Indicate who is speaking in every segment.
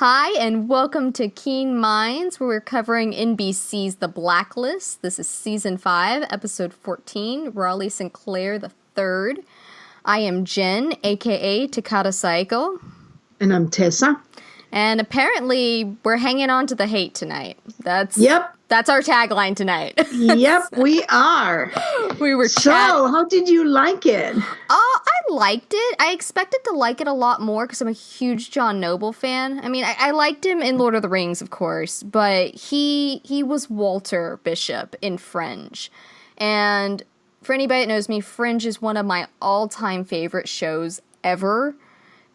Speaker 1: Hi, and welcome to Keen Minds, where we're covering NBC's The Blacklist. This is Season 5, Episode 14, Raleigh Sinclair the Third. I am Jen, a.k.a. Takata Saiko.
Speaker 2: And I'm Tessa.
Speaker 1: And apparently, we're hanging on to the hate tonight. That's our tagline tonight.
Speaker 2: Yep, we are.
Speaker 1: We were
Speaker 2: So, how did you like it?
Speaker 1: I liked it. I expected to like it a lot more because I'm a huge Jon Noble fan. I mean, I liked him in Lord of the Rings, of course, but he was Walter Bishop in Fringe. And for anybody that knows me, Fringe is one of my all-time favorite shows ever.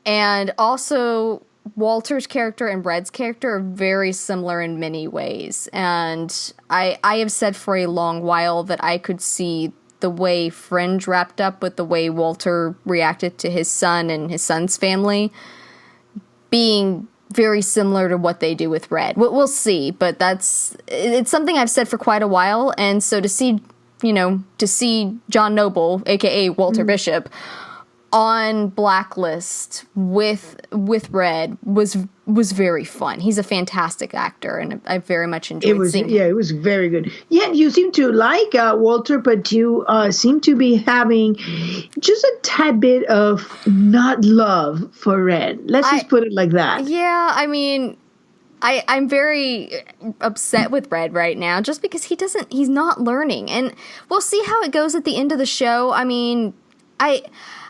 Speaker 1: And also, Walter's character and Red's character are very similar in many ways. And I have said for a long while that I could see the way Fringe wrapped up with the way Walter reacted to his son and his son's family being very similar to what they do with Red. We'll see, but it's something I've said for quite a while. And so to see Jon Noble, aka Walter Bishop, on Blacklist with Red was very fun. He's a fantastic actor, and I very much enjoyed seeing him.
Speaker 2: Yeah, it was very good. Yeah, you seem to like Walter, but you seem to be having just a tad bit of not love for Red. Let's just put it like that.
Speaker 1: Yeah, I mean, I'm very upset with Red right now, just because he's not learning. And we'll see how it goes at the end of the show. I mean,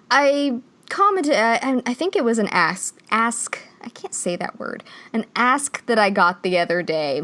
Speaker 1: I commented, I think it was an ask, I can't say that word, an ask that I got the other day.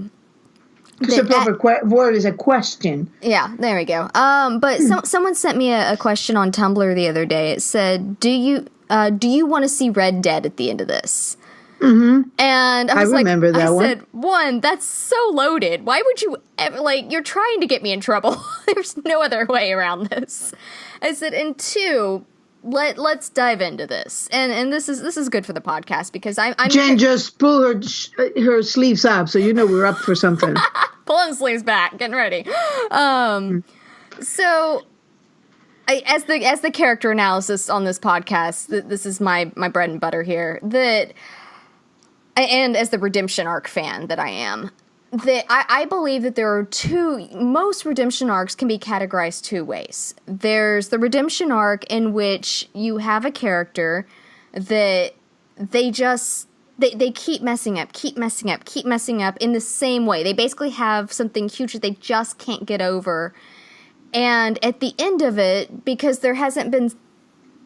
Speaker 2: Because the proper word is a question.
Speaker 1: Yeah, there we go. But someone sent me a question on Tumblr the other day. It said, do you want to see Red dead at the end of this?
Speaker 2: Mm-hmm.
Speaker 1: And I
Speaker 2: remember that one.
Speaker 1: I said, one, that's so loaded. Why would you ever, you're trying to get me in trouble. There's no other way around this. I said, and two, let's dive into this, and this is good for the podcast because I'm
Speaker 2: Jen just pull her sleeves up, so we're up for something.
Speaker 1: Pulling the sleeves back, getting ready. So, as the character analysis on this podcast, this is my bread and butter here. And as the redemption arc fan that I am. I believe that there are most redemption arcs can be categorized two ways. There's the redemption arc in which you have a character that they keep messing up in the same way. They basically have something huge that they just can't get over. And at the end of it, because there hasn't been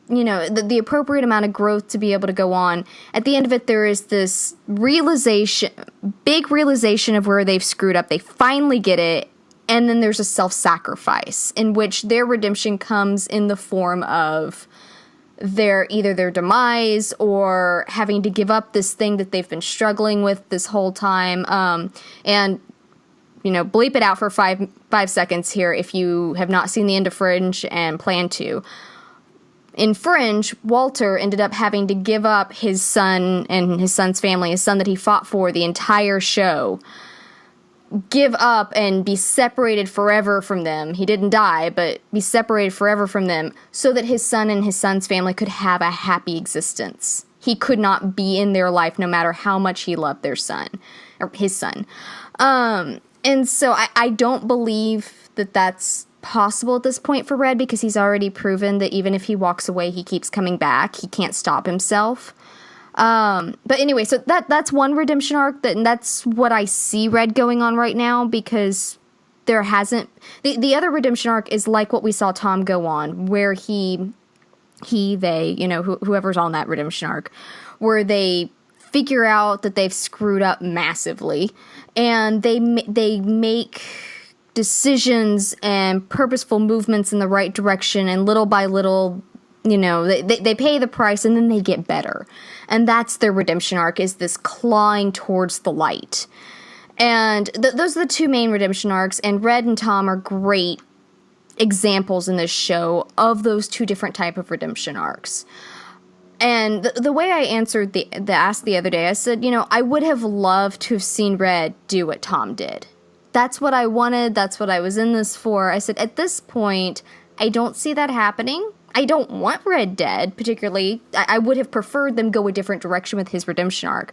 Speaker 1: the appropriate amount of growth to be able to go on. At the end of it, there is this big realization of where they've screwed up. They finally get it, and then there's a self-sacrifice in which their redemption comes in the form of either their demise or having to give up this thing that they've been struggling with this whole time. And bleep it out for five seconds here if you have not seen the end of Fringe and plan to. In Fringe, Walter ended up having to give up his son and his son's family, his son that he fought for the entire show, give up and be separated forever from them. He didn't die, but be separated forever from them so that his son and his son's family could have a happy existence. He could not be in their life no matter how much he loved their son, or his son. And so I don't believe that that's possible at this point for Red, because he's already proven that even if he walks away, he keeps coming back. He can't stop himself. But anyway, so that's one redemption arc, and that's what I see Red going on right now, because there hasn't... The other redemption arc is like what we saw Tom go on, where they, whoever's on that redemption arc, where they figure out that they've screwed up massively, and they make decisions and purposeful movements in the right direction, and little by little, they pay the price, and then they get better. And that's their redemption arc, is this clawing towards the light. And those are the two main redemption arcs, and Red and Tom are great examples in this show of those two different type of redemption arcs. And the way I answered the ask the other day, I said, I would have loved to have seen Red do what Tom did. That's what I wanted. That's what I was in this for. I said, at this point, I don't see that happening. I don't want Red dead, particularly. I would have preferred them go a different direction with his redemption arc.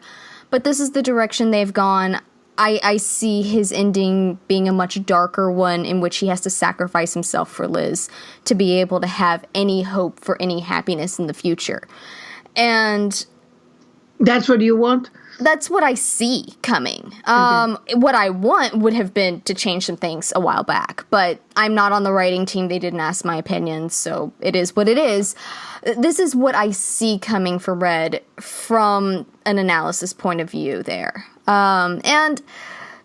Speaker 1: but this is the direction they've gone. I see his ending being a much darker one in which he has to sacrifice himself for Liz to be able to have any hope for any happiness in the future. And
Speaker 2: that's what you want?
Speaker 1: That's what I see coming. What I want would have been to change some things a while back, but I'm not on the writing team. They didn't ask my opinion, so it is what it is. This is what I see coming for Red from an analysis point of view there. And,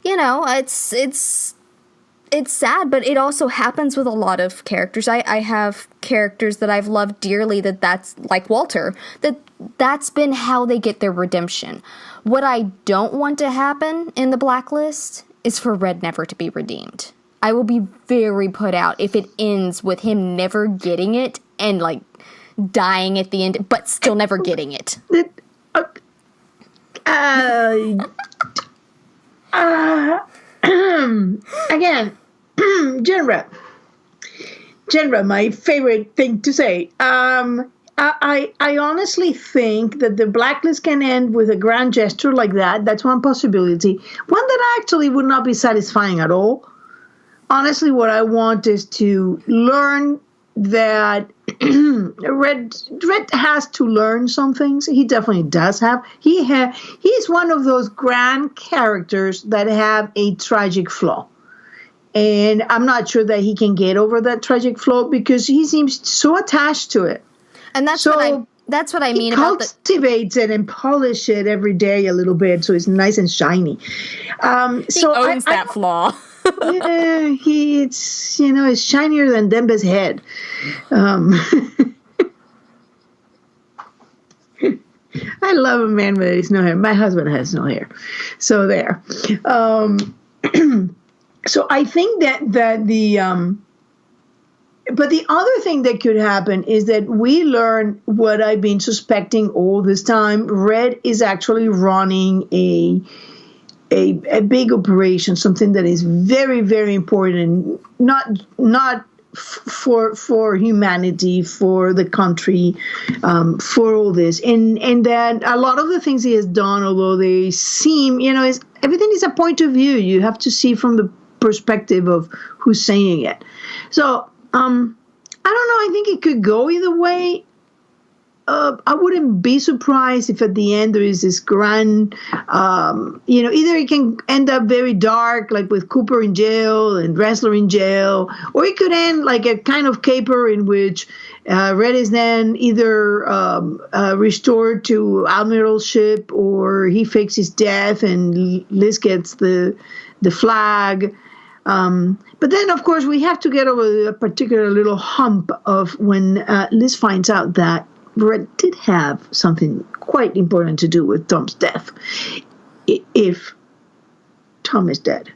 Speaker 1: you know, it's sad, but it also happens with a lot of characters. I have characters that I've loved dearly that's like Walter, that's been how they get their redemption. What I don't want to happen in the Blacklist is for Red never to be redeemed. I will be very put out if it ends with him never getting it and, like, dying at the end, but still never getting it.
Speaker 2: Again, genre, my favorite thing to say. I honestly think that the Blacklist can end with a grand gesture like that. That's one possibility. One that actually would not be satisfying at all. Honestly, what I want is to learn that Red has to learn some things. He definitely does have. He's one of those grand characters that have a tragic flaw. And I'm not sure that he can get over that tragic flaw because he seems so attached to it.
Speaker 1: And that's what I mean about
Speaker 2: cultivates it and polish it every day a little bit so it's nice and shiny.
Speaker 1: He owns that flaw.
Speaker 2: Yeah, it's shinier than Dembe's head. I love a man with no hair. My husband has no hair, so there. So I think that the but the other thing that could happen is that we learn what I've been suspecting all this time. Red is actually running a big operation, something that is very, very important, not for humanity, for the country, for all this, and that a lot of the things he has done, although they seem, everything is a point of view. You have to see from the perspective of who's saying it. So I don't know. I think it could go either way. I wouldn't be surprised if at the end there is this grand, either it can end up very dark, like with Cooper in jail and Wrestler in jail, or it could end like a kind of caper in which Red is then either restored to admiralship or he fakes his death and Liz gets the flag. But then, of course, we have to get over a particular little hump of when Liz finds out that Red did have something quite important to do with Tom's death, if Tom is dead.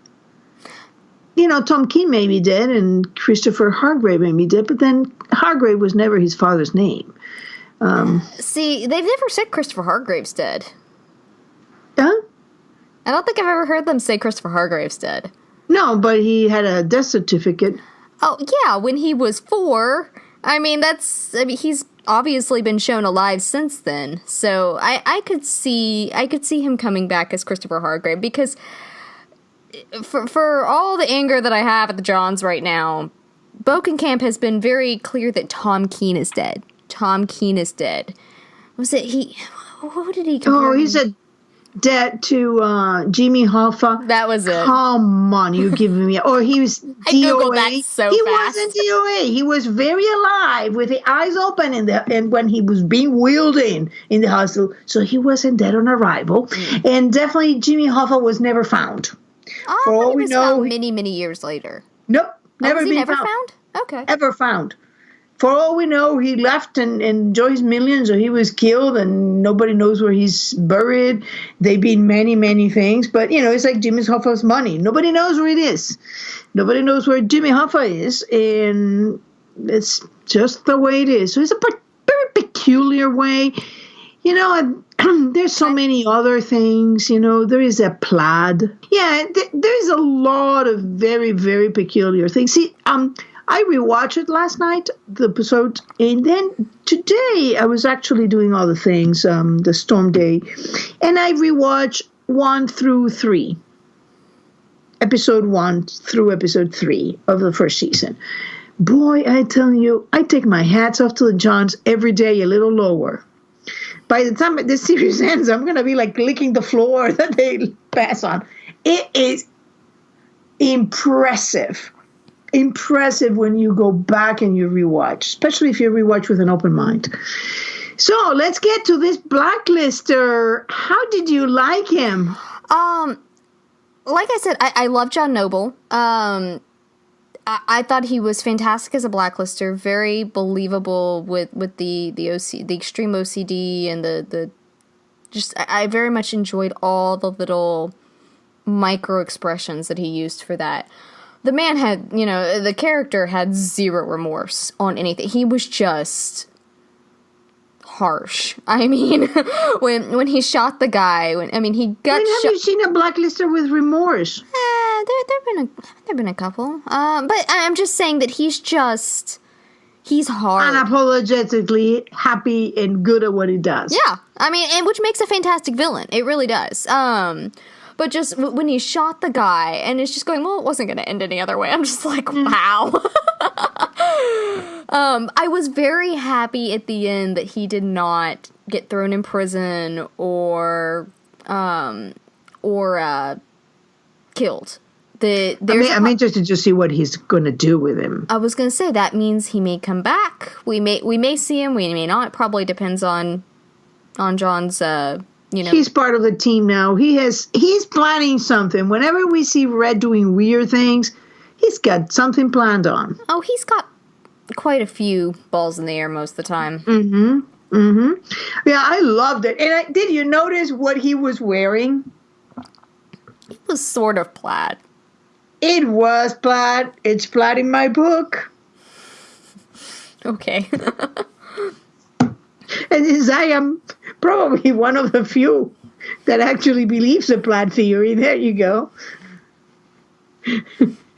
Speaker 2: Tom Keene may be dead and Christopher Hargrave may be dead, but then Hargrave was never his father's name.
Speaker 1: See, they've never said Christopher Hargrave's dead.
Speaker 2: Huh?
Speaker 1: I don't think I've ever heard them say Christopher Hargrave's dead.
Speaker 2: No, but he had a death certificate.
Speaker 1: Oh, yeah, when he was 4. He's obviously been shown alive since then. So I could see him coming back as Christopher Hargrave because for all the anger that I have at the Johns right now, Bokenkamp has been very clear that Tom Keene is dead. Tom Keene is dead. Was it he? Who did he compare?
Speaker 2: Oh, he's a debt to Jimmy Hoffa.
Speaker 1: That was it.
Speaker 2: Come on, you giving me? Or he was DOA.
Speaker 1: I Googled that so
Speaker 2: he
Speaker 1: fast.
Speaker 2: wasn't DOA. He was very alive with the eyes open and when he was being wheeled in the hospital. So he wasn't dead on arrival. And definitely Jimmy Hoffa was never found.
Speaker 1: Oh, I thought he was found many, many years later.
Speaker 2: Nope, never
Speaker 1: was he
Speaker 2: been
Speaker 1: never
Speaker 2: found.
Speaker 1: Okay.
Speaker 2: Ever found. For all we know, he left and enjoyed his millions, or he was killed, and nobody knows where he's buried. They've been many, many things, but it's like Jimmy Hoffa's money. Nobody knows where it is. Nobody knows where Jimmy Hoffa is, and it's just the way it is. So it's a very peculiar way. There's so many other things. There is a plaid. Yeah, there is a lot of very, very peculiar things. See, I rewatched it last night, the episode, and then today I was actually doing all the things, the Storm Day, and I rewatched 1 through 3. Episode 1 through episode 3 of the first season. Boy, I tell you, I take my hats off to the Johns every day a little lower. By the time this series ends, I'm going to be like licking the floor that they pass on. It is impressive. Impressive when you go back and you rewatch, especially if you rewatch with an open mind. So let's get to this Blacklister. How did you like him?
Speaker 1: Like I said, I love John Noble. I thought he was fantastic as a Blacklister, very believable with the extreme OCD and the just I very much enjoyed all the little micro expressions that he used for that. The man had, the character had zero remorse on anything. He was just harsh. I mean, when he shot the guy, he got shot.
Speaker 2: Have you seen a Blacklister with remorse?
Speaker 1: There've been a couple. But I'm just saying that he's hard.
Speaker 2: Unapologetically happy and good at what he does.
Speaker 1: Yeah. And which makes a fantastic villain. It really does. But just when he shot the guy and it's just going, well, it wasn't going to end any other way. I'm just like, wow. I was very happy at the end that he did not get thrown in prison or killed.
Speaker 2: I'm interested to see what he's going to do with him.
Speaker 1: I was going to say that means he may come back. We may see him. We may not. It probably depends on John's.
Speaker 2: He's part of the team now. He's planning something. Whenever we see Red doing weird things, he's got something planned on.
Speaker 1: Oh, he's got quite a few balls in the air most of the time.
Speaker 2: Mm-hmm. Mm-hmm. Yeah, I loved it. And did you notice what he was wearing?
Speaker 1: It was sort of plaid.
Speaker 2: It was plaid. It's plaid in my book.
Speaker 1: Okay.
Speaker 2: And since I am probably one of the few that actually believes the plaid theory, there you go.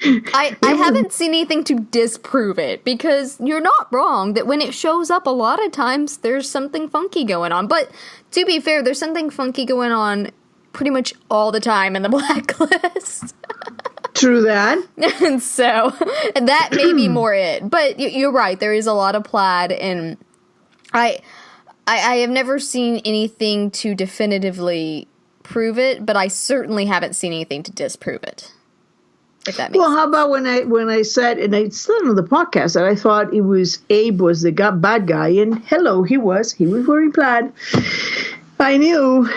Speaker 1: I haven't seen anything to disprove it, because you're not wrong that when it shows up a lot of times there's something funky going on. But to be fair, there's something funky going on pretty much all the time in the Blacklist.
Speaker 2: True that.
Speaker 1: And so that may be more it. But you're right, there is a lot of plaid, and I have never seen anything to definitively prove it, but I certainly haven't seen anything to disprove it. If that makes sense.
Speaker 2: How about when I said, and I said on the podcast that I thought Abe was the bad guy, and hello, he was wearing plaid. I knew,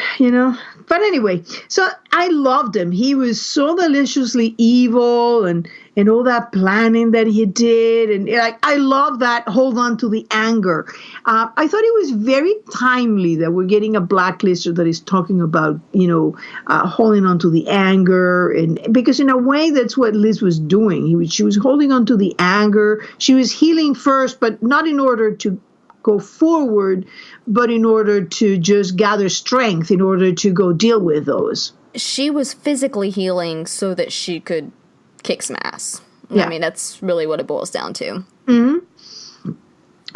Speaker 2: But anyway, so I loved him. He was so deliciously evil and all that planning that he did. And I love that hold on to the anger. I thought it was very timely that we're getting a Blacklister that is talking about, holding on to the anger. And because in a way, that's what Liz was doing. She was holding on to the anger. She was healing first, but not in order to go forward, but in order to just gather strength in order to go deal with those.
Speaker 1: She was physically healing so that she could kick some ass.
Speaker 2: Yeah.
Speaker 1: That's really what it boils down to.
Speaker 2: Mm-hmm.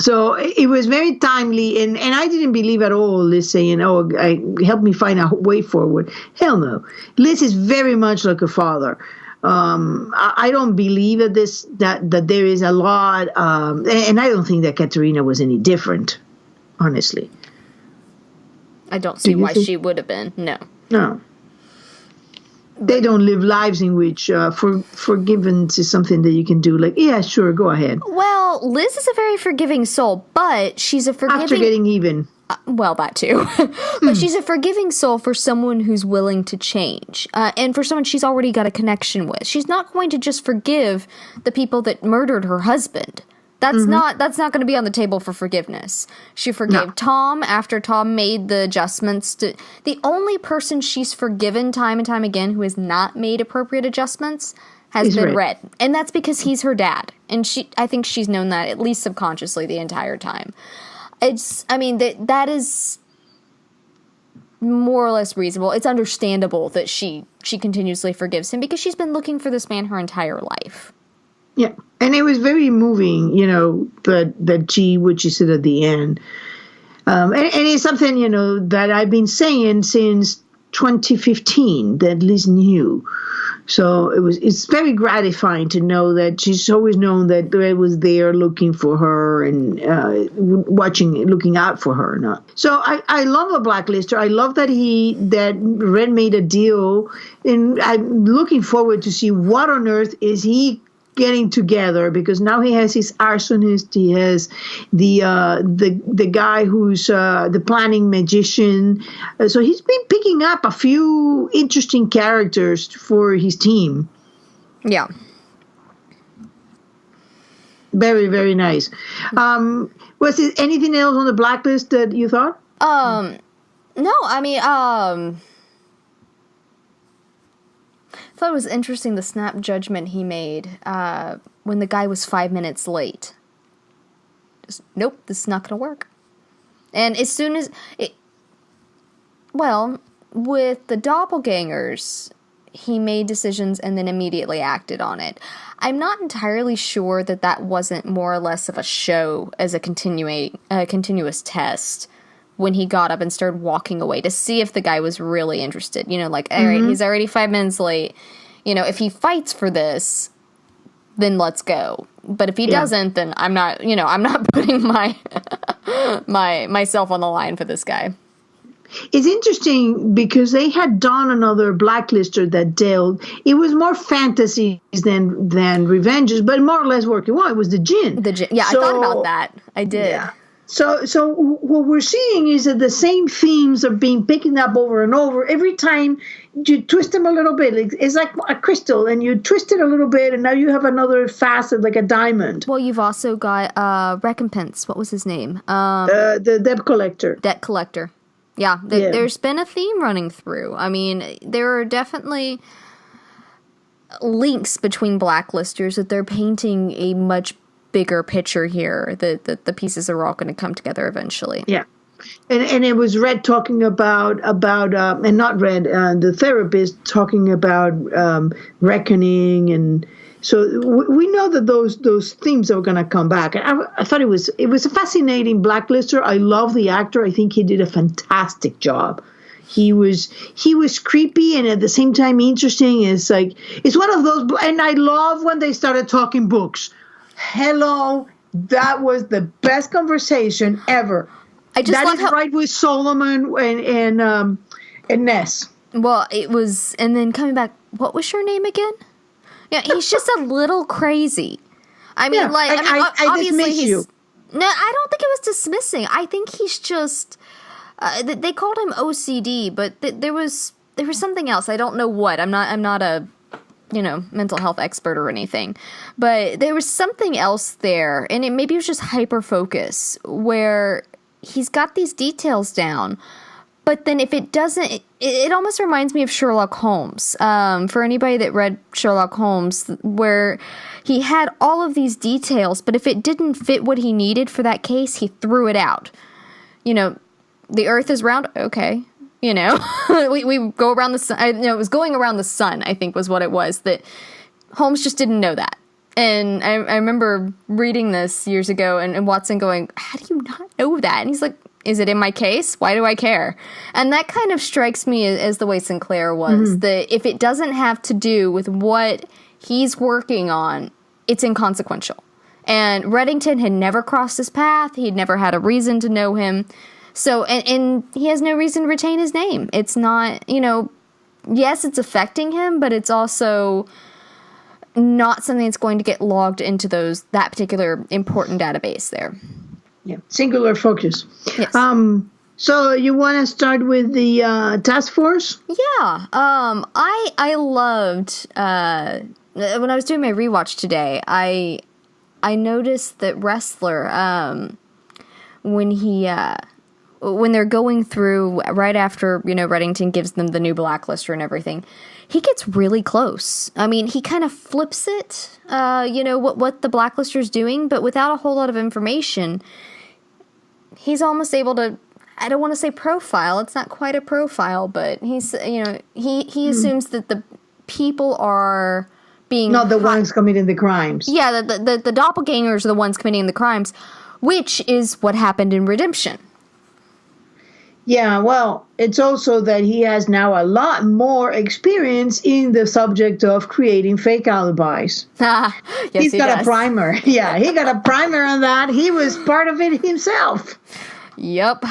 Speaker 2: So it was very timely, and I didn't believe at all Liz saying, help me find a way forward. Hell no. Liz is very much like a father. I don't believe that there is a lot, and I don't think that Katerina was any different, honestly.
Speaker 1: I don't see why she would have been. No.
Speaker 2: They don't live lives in which forgiveness is something that you can do. Like, yeah, sure, go ahead.
Speaker 1: Well, Liz is a very forgiving soul, but she's a forgiving...
Speaker 2: After getting even.
Speaker 1: Well, that too. But she's a forgiving soul for someone who's willing to change. And for someone she's already got a connection with. She's not going to just forgive the people that murdered her husband. That's not going to be on the table for forgiveness. She forgave Tom after Tom made the adjustments. The only person she's forgiven time and time again who has not made appropriate adjustments has been Red. And that's because he's her dad. And I think she's known that at least subconsciously the entire time. That is more or less reasonable. It's understandable that she continuously forgives him because she's been looking for this man her entire life.
Speaker 2: Yeah, and it was very moving, what she said at the end. And it's something, that I've been saying since 2015 that Liz knew. So it's very gratifying to know that she's always known that Red was there looking for her and looking out for her. Not so. I love a Blacklister. I love that Red made a deal, and I'm looking forward to see what on earth is he getting together, because now he has his arsonist, he has the guy who's the planning magician, so he's been picking up a few interesting characters for his team.
Speaker 1: Yeah,
Speaker 2: very, very nice. Was there anything else on the Blacklist that you thought?
Speaker 1: No, I mean, I thought it was interesting the snap judgment he made when the guy was 5 minutes late. Just, nope, this is not going to work. And as soon as with the doppelgangers, he made decisions and then immediately acted on it. I'm not entirely sure that wasn't more or less of a show as a continuous test when he got up and started walking away to see if the guy was really interested. All right, he's already 5 minutes late. If he fights for this, then let's go. But if he doesn't, then I'm not putting myself on the line for this guy.
Speaker 2: It's interesting because they had done another Blacklister that dealt. It was more fantasies than revenges, but more or less working. Well, it was the Jinn.
Speaker 1: Yeah, I thought about that. I did.
Speaker 2: Yeah. So what we're seeing is that the same themes are being picked up over and over. Every time you twist them a little bit, it's like a crystal, and you twist it a little bit, and now you have another facet like a diamond.
Speaker 1: Well, you've also got Recompense. What was his name?
Speaker 2: The debt collector.
Speaker 1: Debt collector. Yeah, there's been a theme running through. I mean, there are definitely links between Blacklisters that they're painting a much bigger picture here, that the pieces are all going to come together eventually.
Speaker 2: Yeah. And it was Red talking about and not Red, the therapist talking about reckoning, and so we know that those themes are going to come back. And I thought it was a fascinating Blacklister. I love the actor. I think he did a fantastic job. He was creepy and at the same time interesting. It's one of those, and I love when they started talking books. Hello, that was the best conversation ever. That is right with Solomon and Ness.
Speaker 1: Well, it was, and then coming back, what was your name again? Yeah, he's just a little crazy. I mean,
Speaker 2: I
Speaker 1: obviously
Speaker 2: dismiss you.
Speaker 1: No, I don't think it was dismissing. I think he's just. They called him OCD, but there was something else. I don't know what. I'm not a mental health expert or anything, but there was something else there, and maybe it was just hyper focus where he's got these details down, but then if it doesn't, it almost reminds me of Sherlock Holmes. For anybody that read Sherlock Holmes, where he had all of these details, but if it didn't fit what he needed for that case, he threw it out. The Earth is round. Okay. We go around the sun. It was going around the sun, I think was what it was, that Holmes just didn't know that. And I remember reading this years ago and Watson going, how do you not know that? And he's like, is it in my case? Why do I care? And that kind of strikes me as the way Sinclair was, that if it doesn't have to do with what he's working on, it's inconsequential. And Reddington had never crossed his path. He'd never had a reason to know him. So, and he has no reason to retain his name. It's not, yes, it's affecting him, but it's also not something that's going to get logged into that particular important database there.
Speaker 2: Yeah, singular focus.
Speaker 1: Yes.
Speaker 2: So you want to start with the task force?
Speaker 1: Yeah. I loved when I was doing my rewatch today. I noticed that Wrestler, when they're going through right after, Reddington gives them the new Blacklister and everything, he gets really close. I mean, he kind of flips it, what the Blacklister's doing, but without a whole lot of information. He's almost able to, I don't want to say profile, it's not quite a profile, but he's, he assumes that the people are being
Speaker 2: not the ones committing the crimes.
Speaker 1: Yeah, the doppelgangers are the ones committing the crimes, which is what happened in Redemption.
Speaker 2: Yeah, well, it's also that he has now a lot more experience in the subject of creating fake alibis.
Speaker 1: Yes,
Speaker 2: He's got
Speaker 1: does.
Speaker 2: a primer. Yeah, he got a primer on that. He was part of it himself.
Speaker 1: Yep.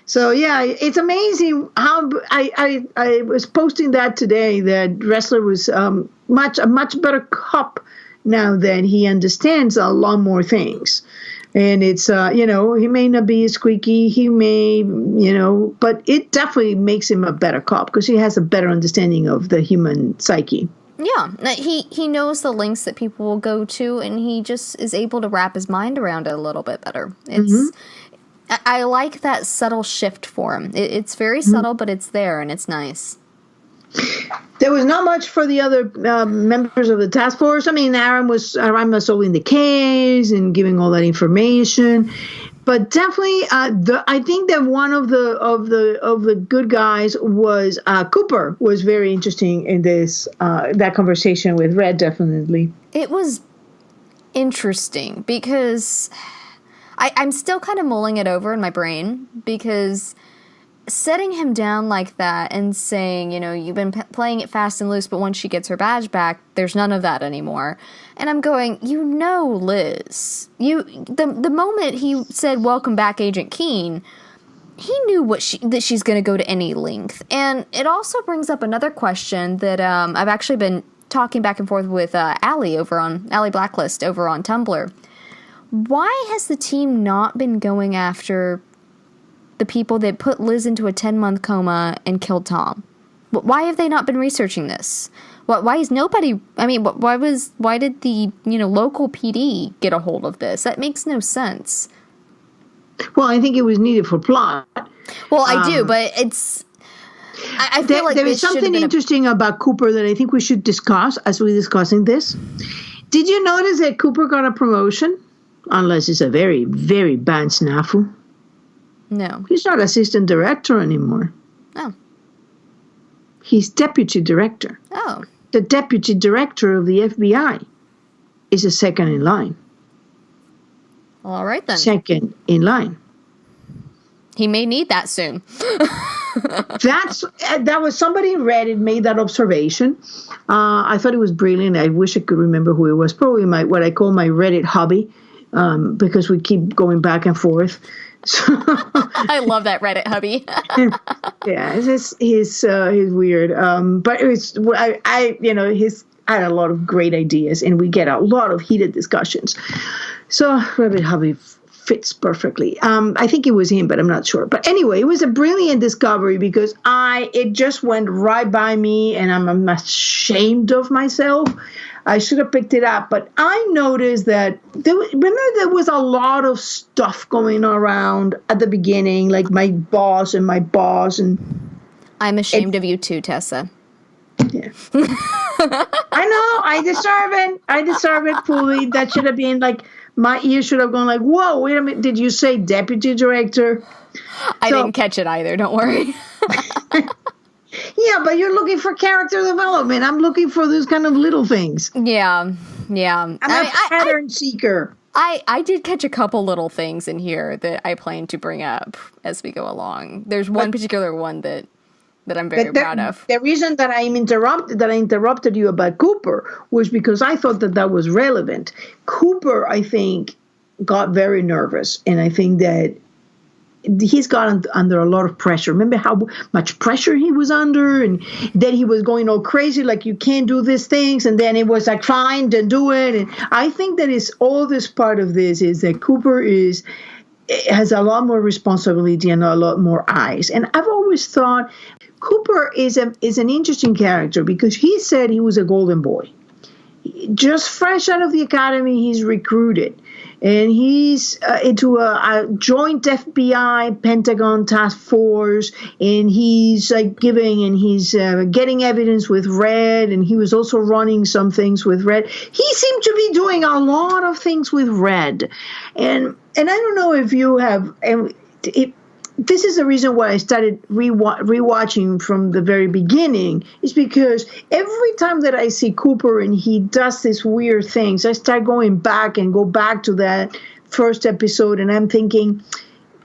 Speaker 2: So yeah, it's amazing how I was posting that today that Ressler was a much better cop now that he understands a lot more things. And it's, he may not be squeaky, he may, but it definitely makes him a better cop because he has a better understanding of the human psyche.
Speaker 1: Yeah, he knows the lengths that people will go to, and he just is able to wrap his mind around it a little bit better. It's, I like that subtle shift for him. It's very subtle, but it's there, and it's nice.
Speaker 2: There was not much for the other members of the task force. I mean, Aaron was solving the case and giving all that information, but definitely, I think that one of the good guys was Cooper. Was very interesting in this that conversation with Red. Definitely,
Speaker 1: it was interesting because I'm still kind of mulling it over in my brain because setting him down like that and saying, you've been playing it fast and loose, but once she gets her badge back, there's none of that anymore. And I'm going, Liz, the moment he said, "Welcome back, Agent Keene," he knew that she's going to go to any length. And it also brings up another question that I've actually been talking back and forth with Allie Blacklist over on Tumblr. Why has the team not been going after the people that put Liz into a 10-month coma and killed Tom? Why have they not been researching this? Why is nobody? I mean, why did the local PD get a hold of this? That makes no sense.
Speaker 2: Well, I think it was needed for plot.
Speaker 1: Well, I do, but it's. I feel like
Speaker 2: there is something interesting about Cooper that I think we should discuss as we're discussing this. Did you notice that Cooper got a promotion? Unless it's a very, very bad snafu.
Speaker 1: No.
Speaker 2: He's not assistant director anymore.
Speaker 1: Oh.
Speaker 2: He's deputy director.
Speaker 1: Oh.
Speaker 2: The deputy director of the FBI is a second in line.
Speaker 1: Well, all right then.
Speaker 2: Second in line.
Speaker 1: He may need that soon.
Speaker 2: That was somebody in Reddit made that observation. I thought it was brilliant. I wish I could remember who it was. Probably what I call my Reddit hobby, because we keep going back and forth. So
Speaker 1: I love that Reddit hubby.
Speaker 2: Yeah, he's weird. But it's he's had a lot of great ideas, and we get a lot of heated discussions. So Reddit hubby fits perfectly. I think it was him, but I'm not sure. But anyway, it was a brilliant discovery because it just went right by me, and I'm ashamed of myself. I should have picked it up, but I noticed that there was a lot of stuff going around at the beginning, like my boss, and
Speaker 1: I'm ashamed of you too, Tessa.
Speaker 2: Yeah. I know. I deserve it fully. That should have been like, my ears should have gone like, whoa, wait a minute. Did you say deputy director?
Speaker 1: I didn't catch it either. Don't worry.
Speaker 2: Yeah, but you're looking for character development. I'm looking for those kind of little things.
Speaker 1: Yeah.
Speaker 2: I'm a pattern seeker.
Speaker 1: I did catch a couple little things in here that I plan to bring up as we go along. There's one particular one that I'm very proud of.
Speaker 2: The reason that I interrupted you about Cooper was because I thought that was relevant. Cooper, I think, got very nervous, and I think that he's got under a lot of pressure. Remember how much pressure he was under, and then he was going all crazy, like, you can't do these things, and then it was like, fine, then do it. And I think that is all this part of this is that Cooper has a lot more responsibility and a lot more eyes. And I've always thought Cooper is an interesting character because he said he was a golden boy. Just fresh out of the academy, he's recruited. And he's into a joint FBI Pentagon task force, and he's getting evidence with Red, and he was also running some things with Red. He seemed to be doing a lot of things with Red, and I don't know if you have. this is the reason why I started rewatching from the very beginning, is because every time that I see Cooper and he does these weird things, I start going back and go back to that first episode, and I'm thinking,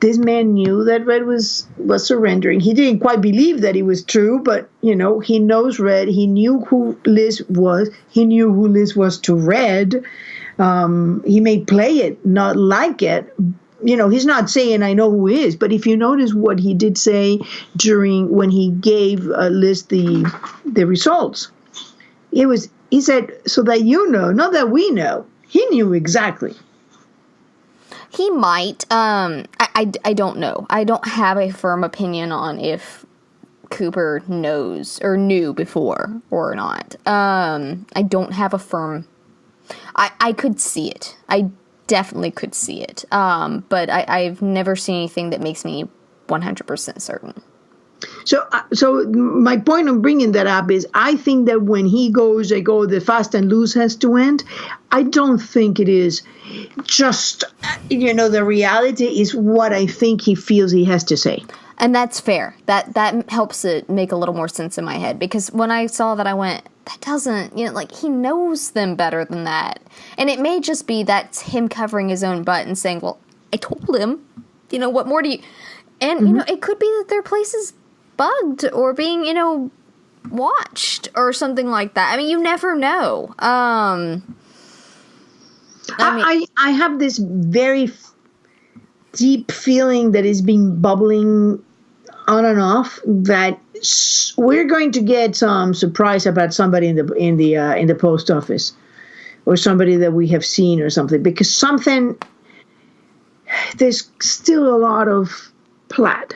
Speaker 2: this man knew that Red was surrendering. He didn't quite believe that it was true, but, you know, he knows Red. He knew who Liz was. He knew who Liz was to Red. He may play it, not like it. You know, he's not saying I know who he is, but if you notice what he did say when he gave Liz the results, he said, so that you know, not that we know. He knew exactly.
Speaker 1: He might. I don't know. I don't have a firm opinion on if Cooper knows or knew before or not. I don't have a firm. I could see it. I definitely could see it. But I've never seen anything that makes me 100% certain.
Speaker 2: So my point of bringing that up is I think that when he goes, the fast and loose has to end. I don't think it is just, you know, the reality is what I think he feels he has to say.
Speaker 1: And that's fair. That helps it make a little more sense in my head, because when I saw that, I went, that doesn't, you know, like, he knows them better than that. And it may just be that's him covering his own butt and saying, well, I told him, you know, what more do you, and, you know, it could be that their place is bugged or being, you know, watched or something like that. I mean, you never know.
Speaker 2: I have this very deep feeling that is being bubbling on and off that we're going to get some surprise about somebody in the post office, or somebody that we have seen or something, because there's still a lot of plaid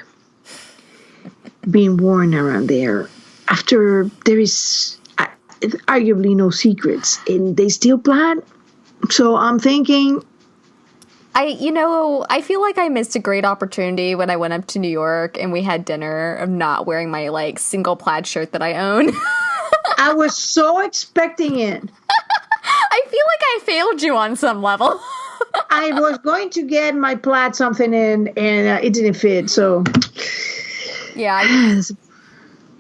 Speaker 2: being worn around there after there is arguably no secrets, and they still plaid. So I'm thinking,
Speaker 1: I feel like I missed a great opportunity when I went up to New York and we had dinner of not wearing my, like, single plaid shirt that I own.
Speaker 2: I was so expecting it.
Speaker 1: I feel like I failed you on some level.
Speaker 2: I was going to get my plaid something in, and it didn't fit, so...
Speaker 1: Yeah.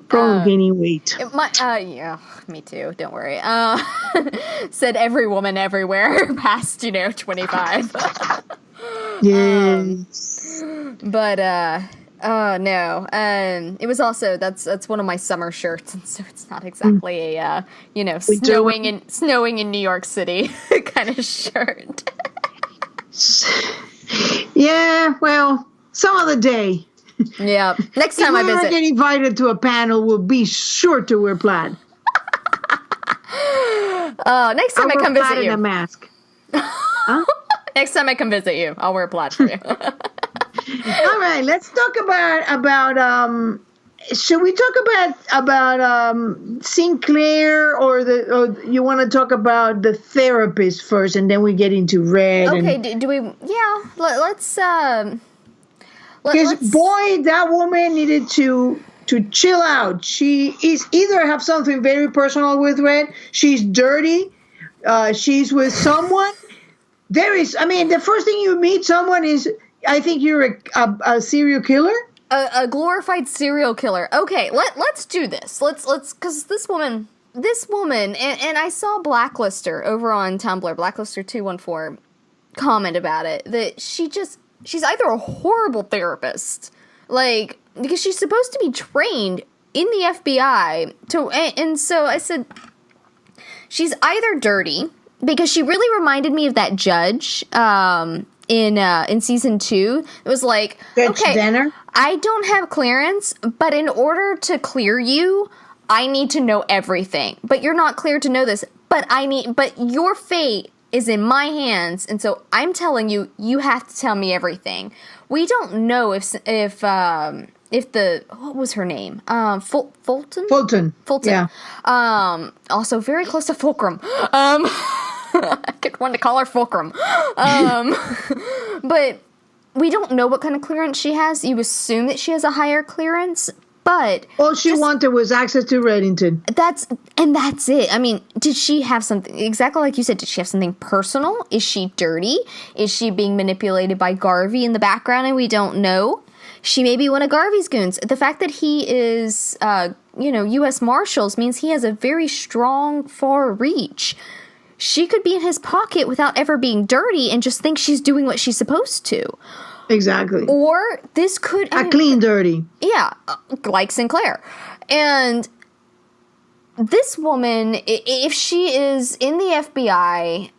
Speaker 2: Probably gaining weight.
Speaker 1: Yeah, me too. Don't worry. Said every woman everywhere past, 25.
Speaker 2: Yes.
Speaker 1: But no. It was also that's one of my summer shirts, and so it's not exactly a snowing in New York City kind of shirt.
Speaker 2: Yeah, well, some other day.
Speaker 1: Yeah. Next time I visit.
Speaker 2: If we ever get invited to a panel, we'll be sure to wear plaid.
Speaker 1: Next time I come visit you.
Speaker 2: And a mask. Huh?
Speaker 1: Next time I come visit you, I'll wear plaid for you.
Speaker 2: All right, let's talk about should we talk about Sinclair, or you want to talk about the therapist first, and then we get into Red?
Speaker 1: Okay, do we? Yeah, let's.
Speaker 2: Because boy, that woman needed to chill out. She is either have something very personal with Red, she's dirty, she's with someone. The first thing you meet someone is, I think you're a serial killer.
Speaker 1: A glorified serial killer. Okay, let's do this. Let's because this woman, and I saw Blacklister over on Tumblr, Blacklister214, comment about it, that she's either a horrible therapist, like, because she's supposed to be trained in the FBI and so I said, she's either dirty, because she really reminded me of that judge in season 2. It was like,
Speaker 2: Judge
Speaker 1: okay,
Speaker 2: Denner? I
Speaker 1: don't have clearance, but in order to clear you, I need to know everything. But you're not cleared to know this. But your fate is in my hands, and so I'm telling you, you have to tell me everything. We don't know if the, what was her name? Fulton?
Speaker 2: Fulton.
Speaker 1: Yeah. Also very close to Fulcrum. I could want to call her Fulcrum. But we don't know what kind of clearance she has. You assume that she has a higher clearance, but
Speaker 2: all she wanted was access to Reddington.
Speaker 1: That's it. I mean, did she have something, exactly like you said, did she have something personal? Is she dirty? Is she being manipulated by Garvey in the background and we don't know? She may be one of Garvey's goons. The fact that he is, U.S. Marshals means he has a very strong, far reach. She could be in his pocket without ever being dirty and just think she's doing what she's supposed to.
Speaker 2: Exactly.
Speaker 1: Or this could...
Speaker 2: clean dirty.
Speaker 1: Yeah, like Sinclair. And this woman, if she is in the FBI,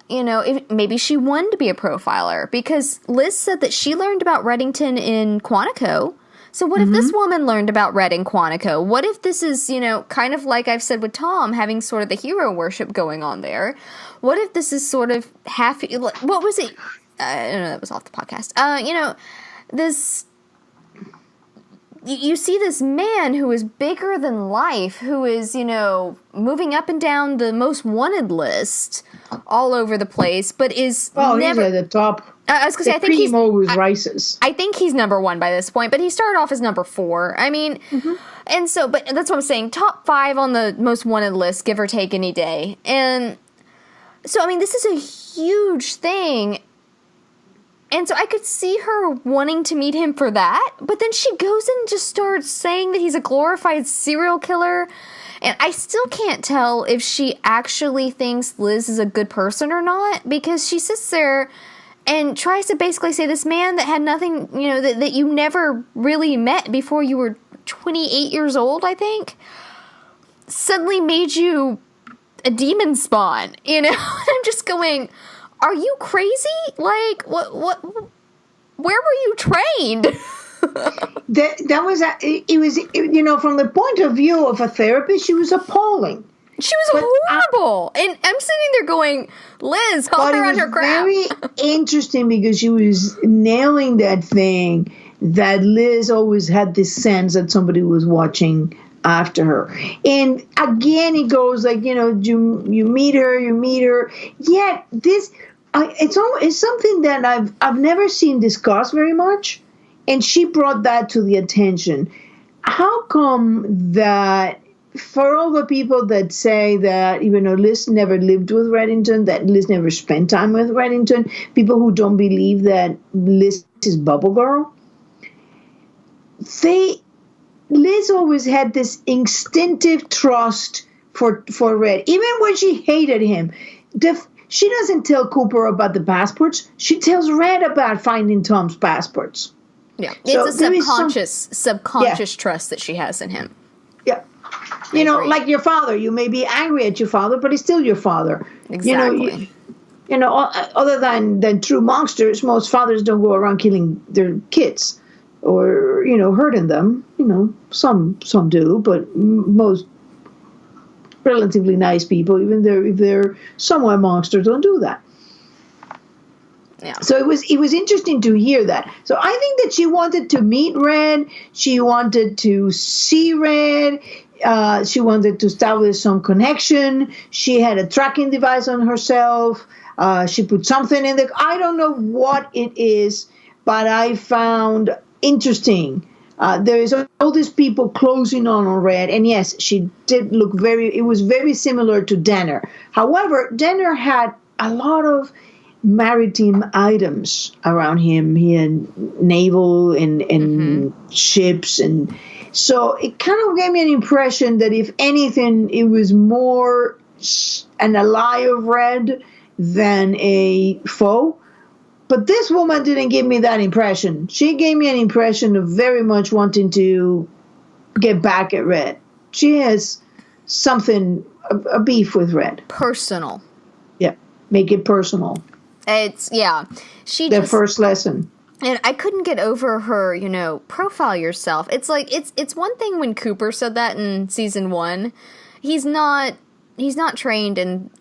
Speaker 1: maybe she wanted to be a profiler, because Liz said that she learned about Reddington in Quantico. So what if this woman learned about Red in Quantico? What if this is, kind of like I've said with Tom, having sort of the hero worship going on there? What if this is sort of half... What was it? I don't know, that was off the podcast. This... You see this man who is bigger than life, who is, moving up and down the most wanted list all over the place, but is never...
Speaker 2: he's at the top.
Speaker 1: I was going to say, I think he's...
Speaker 2: always rises.
Speaker 1: I think he's number 1 by this point, but he started off as number 4. I mean, and so, but that's what I'm saying, top 5 on the most wanted list, give or take any day. And so, I mean, this is a huge thing. And so I could see her wanting to meet him for that, but then she goes and just starts saying that he's a glorified serial killer. And I still can't tell if she actually thinks Liz is a good person or not, because she sits there and tries to basically say this man that had nothing, that you never really met before you were 28 years old, I think, suddenly made you a demon spawn, And I'm just going... Are you crazy? Like, what, where were you trained?
Speaker 2: that was, from the point of view of a therapist, she was appalling.
Speaker 1: She was horrible. And I'm sitting there going, Liz, hold her on her crap.
Speaker 2: It was very interesting because she was nailing that thing that Liz always had this sense that somebody was watching after her. And again, it goes like, you meet her, yet this... It's something that I've never seen discussed very much, and she brought that to the attention. How come that for all the people that say that Liz never lived with Reddington, that Liz never spent time with Reddington, people who don't believe that Liz is Bubble Girl, Liz always had this instinctive trust for Red, even when she hated him. She doesn't tell Cooper about the passports. She tells Red about finding Tom's passports.
Speaker 1: Yeah, it's a subconscious trust that she has in him.
Speaker 2: Yeah. Like your father. You may be angry at your father, but he's still your father.
Speaker 1: Exactly.
Speaker 2: Other than true monsters, most fathers don't go around killing their kids or, hurting them. Some do, but most relatively nice people, even if they're somewhat monsters, don't do that. Yeah. So it was interesting to hear that. So I think that she wanted to meet Red. She wanted to see Red. She wanted to establish some connection. She had a tracking device on herself. She put something in the... I don't know what it is, but I found interesting. There is all these people closing on Red, and yes, she did look it was very similar to Danner. However, Danner had a lot of maritime items around him. He had naval and ships, and so it kind of gave me an impression that if anything, it was more an ally of Red than a foe. But this woman didn't give me that impression. She gave me an impression of very much wanting to get back at Red. She has something, a beef with Red.
Speaker 1: Personal.
Speaker 2: Yeah, make it personal. Their first lesson.
Speaker 1: And I couldn't get over her, profile yourself. It's like, it's one thing when Cooper said that in season 1. He's not trained in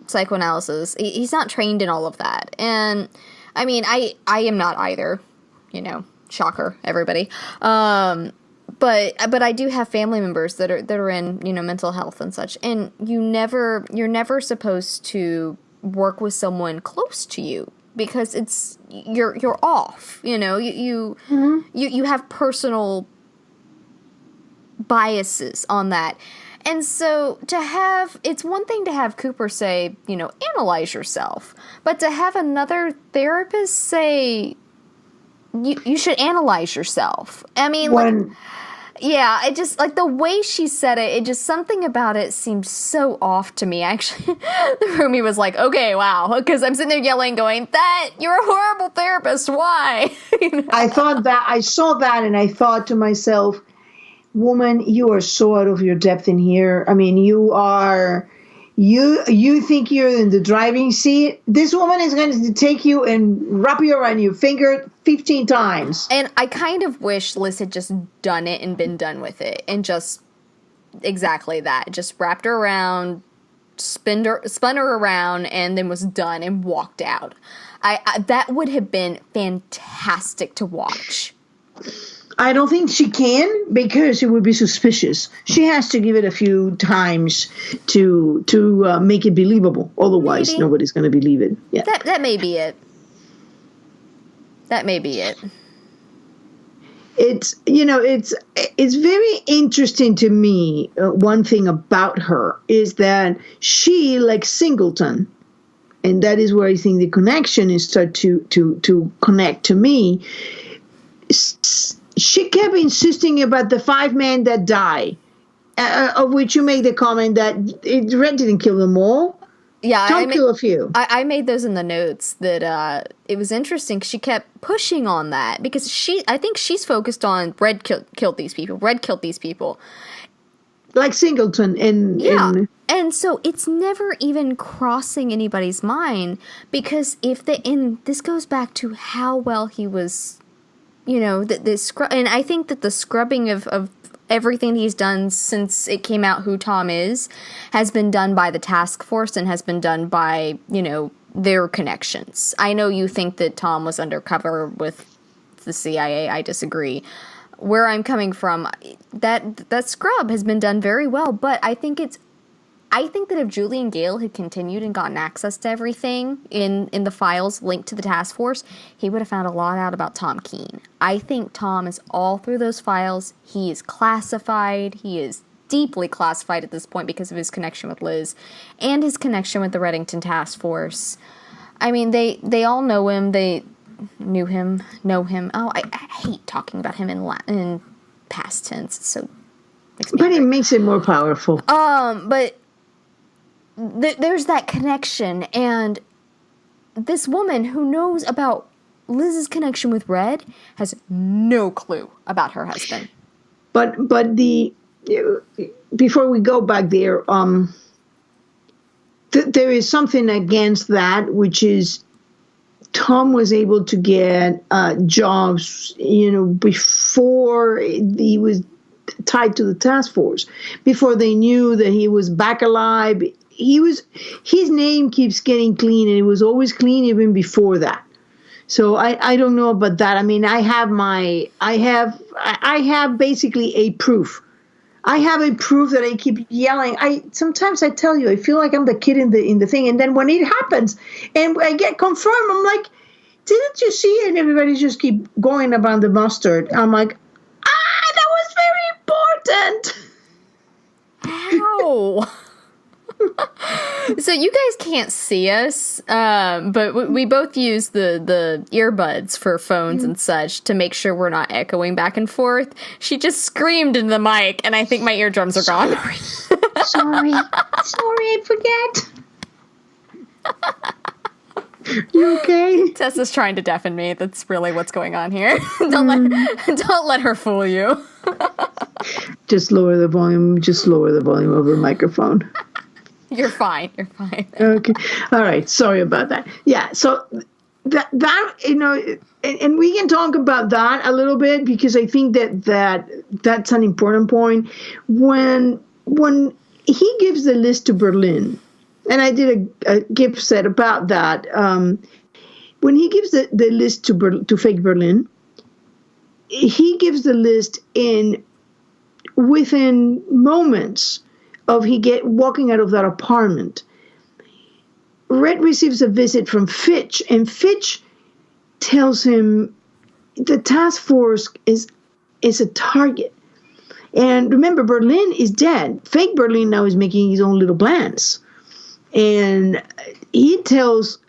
Speaker 1: psychoanalysis. He's not trained in all of that. And I mean, I am not either, shocker, everybody. But I do have family members that are in, mental health and such. And you're never supposed to work with someone close to you because you're off, you have personal biases on that. And so it's one thing to have Cooper say, analyze yourself, but to have another therapist say, you should analyze yourself. I mean, yeah, it just, like, the way she said it just, something about it seemed so off to me. Actually, the roomie was like, okay, wow, because I'm sitting there yelling, going, you're a horrible therapist, why?
Speaker 2: I saw that, and I thought to myself, woman, you are so out of your depth in here. I mean, you think you're in the driving seat. This woman is going to take you and wrap you around your finger 15 times.
Speaker 1: And I kind of wish Liz had just done it and been done with it, and just exactly that. Just wrapped her around, spun her around, and then was done and walked out. That would have been fantastic to watch.
Speaker 2: I don't think she can, because it would be suspicious. She has to give it a few times to make it believable. Otherwise,
Speaker 1: Maybe.
Speaker 2: Nobody's going to believe it. Yeah.
Speaker 1: That may be it. That may be it.
Speaker 2: It's very interesting to me. One thing about her is that she, like Singleton, and that is where I think the connection is start to connect to me. She kept insisting about the 5 men that die, of which you make the comment that Red didn't kill them all.
Speaker 1: Yeah,
Speaker 2: Tom killed a few.
Speaker 1: I made those in the notes that it was interesting 'cause she kept pushing on that, because I think she's focused on Red killed these people. Red killed these people.
Speaker 2: Like Singleton.
Speaker 1: And so it's never even crossing anybody's mind, because this goes back to how well he was, and I think that the scrubbing of everything he's done since it came out who Tom is has been done by the task force and has been done by, their connections. I know you think that Tom was undercover with the CIA. I disagree. Where I'm coming from, that scrub has been done very well, but I think that if Julian Gale had continued and gotten access to everything in the files linked to the task force, he would have found a lot out about Tom Keene. I think Tom is all through those files. He is classified. He is deeply classified at this point because of his connection with Liz and his connection with the Reddington task force. I mean, they all know him. They know him. Oh, I hate talking about him in past tense. It's so
Speaker 2: But it makes it more powerful.
Speaker 1: But there's that connection, and this woman who knows about Liz's connection with Red has no clue about her husband.
Speaker 2: But before we go back there, there is something against that, which is Tom was able to get jobs, before he was tied to the task force, before they knew that he was back alive. His name keeps getting clean, and it was always clean even before that. So I don't know about that. I mean, I have basically a proof. I have a proof that I keep yelling. Sometimes I tell you, I feel like I'm the kid in the thing, and then when it happens and I get confirmed, I'm like, didn't you see it? And everybody just keep going about the mustard. I'm like, that was very important.
Speaker 1: How? So you guys can't see us, but we both use the earbuds for phones and such to make sure we're not echoing back and forth. She just screamed in the mic, and I think my eardrums are gone.
Speaker 2: Sorry, I forget. You okay?
Speaker 1: Tessa's trying to deafen me. That's really what's going on here. Don't let her fool you.
Speaker 2: Just lower the volume. Just lower the volume of the microphone.
Speaker 1: You're fine.
Speaker 2: Okay. All right. Sorry about that. Yeah. So that and we can talk about that a little bit, because I think that's an important point. When he gives the list to Berlin, and I did a gift set about that. When he gives the list to fake Berlin, he gives the list within moments of walking out of that apartment. Red receives a visit from Fitch, and Fitch tells him the task force is a target. And remember, Berlin is dead. Fake Berlin now is making his own little plans. And he tells,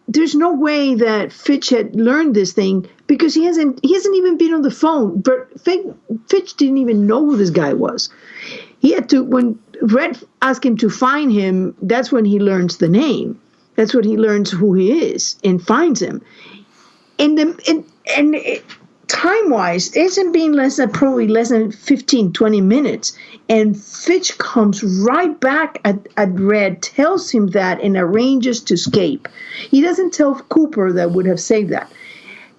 Speaker 2: there's no way that Fitch had learned this thing because he hasn't even been on the phone. But Fitch didn't even know who this guy was. He had to, when Red asked him to find him, that's when he learns the name. That's when he learns who he is and finds him. And time-wise, it hasn't been probably less than 15, 20 minutes. And Fitch comes right back at Red, tells him that, and arranges to escape. He doesn't tell Cooper that would have saved that.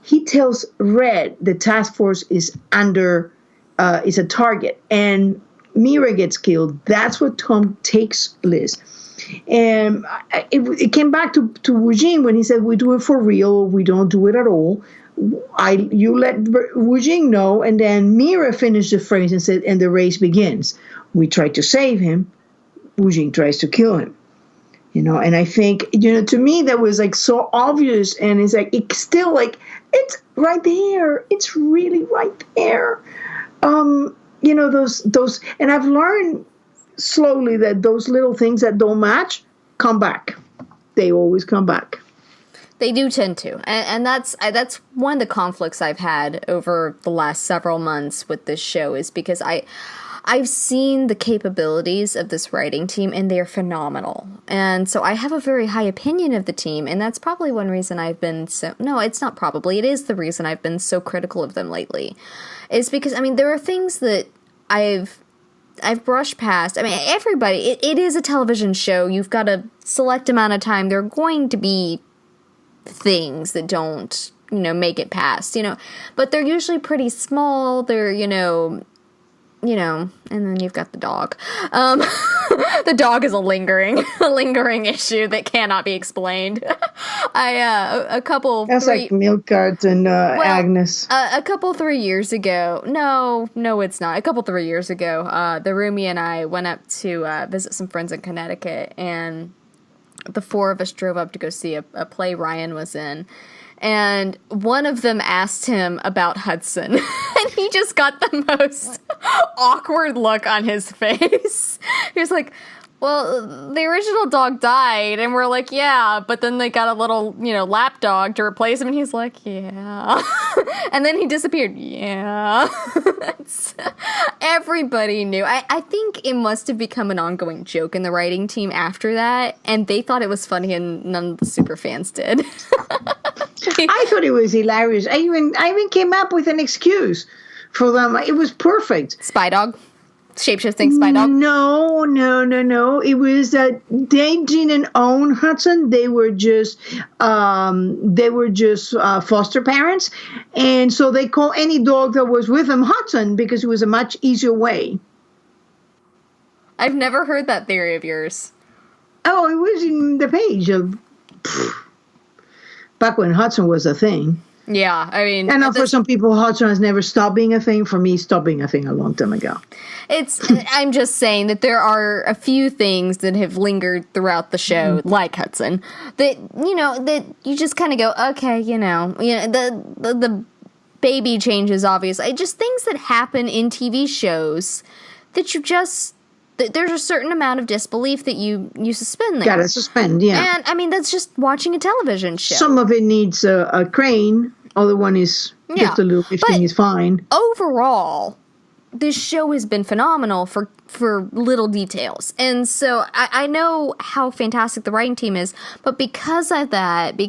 Speaker 2: He tells Red the task force is is a target. And Mira gets killed. That's what Tom takes Liz. And it came back to Wu Jing when he said, we do it for real, we don't do it at all. You let Wu Jing know, and then Mira finished the phrase and said, and the race begins. We tried to save him. Wu Jing tries to kill him. And I think, to me, that was like so obvious, and it's like, it's still like, it's right there. It's really right there. Those, and I've learned slowly that those little things that don't match come back. They always come back.
Speaker 1: They do tend to, and that's one of the conflicts I've had over the last several months with this show, is because I've seen the capabilities of this writing team, and they're phenomenal. And so I have a very high opinion of the team, and that's probably one reason I've been it is the reason I've been so critical of them lately. Is because, there are things that I've brushed past. Everybody, it is a television show. You've got a select amount of time. There are going to be things that don't, make it past, but they're usually pretty small. They're, and then you've got the dog. The dog is a lingering issue that cannot be explained.
Speaker 2: That's like Milk Cards and Agnes.
Speaker 1: A couple 3 years ago. No, it's not. A couple 3 years ago, the roomie and I went up to visit some friends in Connecticut, and the four of us drove up to go see a play Ryan was in. And one of them asked him about Hudson, and he just got the most awkward look on his face. He was like, well, the original dog died, and we're like, yeah, but then they got a little, lap dog to replace him, and he's like, yeah. And then he disappeared. Yeah. Everybody knew. I think it must have become an ongoing joke in the writing team after that, and they thought it was funny, and none of the super fans did.
Speaker 2: I thought it was hilarious. I even came up with an excuse for them. It was perfect.
Speaker 1: Spy dog? Shape-shifting spy dog?
Speaker 2: No. It was that they didn't own Hudson. They were just foster parents, and so they call any dog that was with them Hudson because it was a much easier way.
Speaker 1: I've never heard that theory of yours.
Speaker 2: Oh, it was in the page of back when Hudson was a thing.
Speaker 1: Yeah,
Speaker 2: I know for some people, Hudson has never stopped being a thing. For me, it stopped being a thing a long time ago.
Speaker 1: I'm just saying that there are a few things that have lingered throughout the show, like Hudson, that, that you just kind of go, okay, the baby changes, obviously. Just things that happen in TV shows that you just... There's a certain amount of disbelief that you suspend there.
Speaker 2: Gotta suspend, yeah.
Speaker 1: And that's just watching a television show.
Speaker 2: Some of it needs a crane. Other one is just a little lifting is fine.
Speaker 1: Overall, this show has been phenomenal for little details. And so I know how fantastic the writing team is, but because of that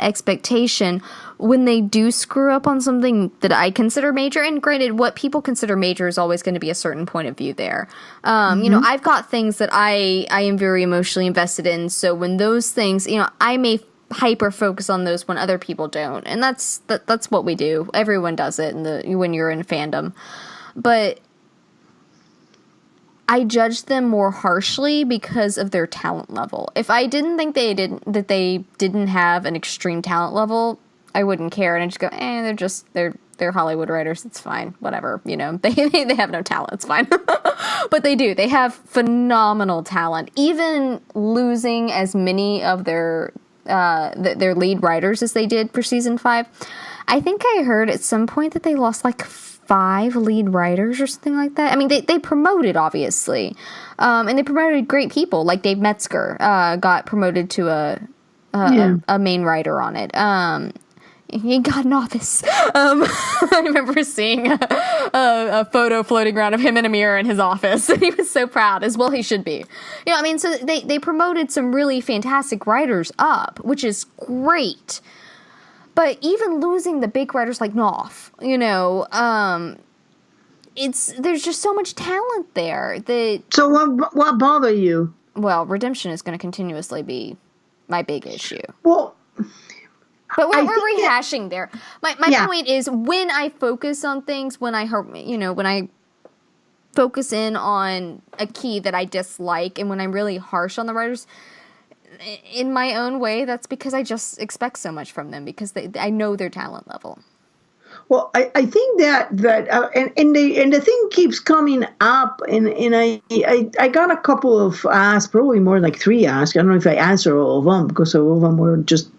Speaker 1: expectation, when they do screw up on something that I consider major, and granted, what people consider major is always going to be a certain point of view there. I've got things that I am very emotionally invested in, so when those things, I may hyper focus on those when other people don't. And that's what we do. Everyone does it when you're in fandom. But I judged them more harshly because of their talent level. If I didn't think they didn't have an extreme talent level, I wouldn't care, and I'd just go, they're Hollywood writers, it's fine, whatever, they have no talent, it's fine. But they do, they have phenomenal talent, even losing as many of their lead writers as they did for season 5. I think I heard at some point that they lost like 5 lead writers or something like that. I mean, they promoted, obviously. And they promoted great people, like Dave Metzger got promoted to a main writer on it. He got an office. I remember seeing a photo floating around of him in a mirror in his office. He was so proud, as well he should be. You know, I mean, so they promoted some really fantastic writers up, which is great. But even losing the big writers like Knopf, you know, there's just so much talent there that.
Speaker 2: So what bothers you?
Speaker 1: Well, redemption is going to continuously be my big issue.
Speaker 2: Well.
Speaker 1: But we're rehashing there. My point is, when I focus on things, when I focus in on a key that I dislike, and when I'm really harsh on the writers, in my own way, that's because I just expect so much from them, because I know their talent level.
Speaker 2: Well, I think that and the thing keeps coming up, and I got a couple of asks, probably more like 3 asks. I don't know if I answer all of them, because all of them were just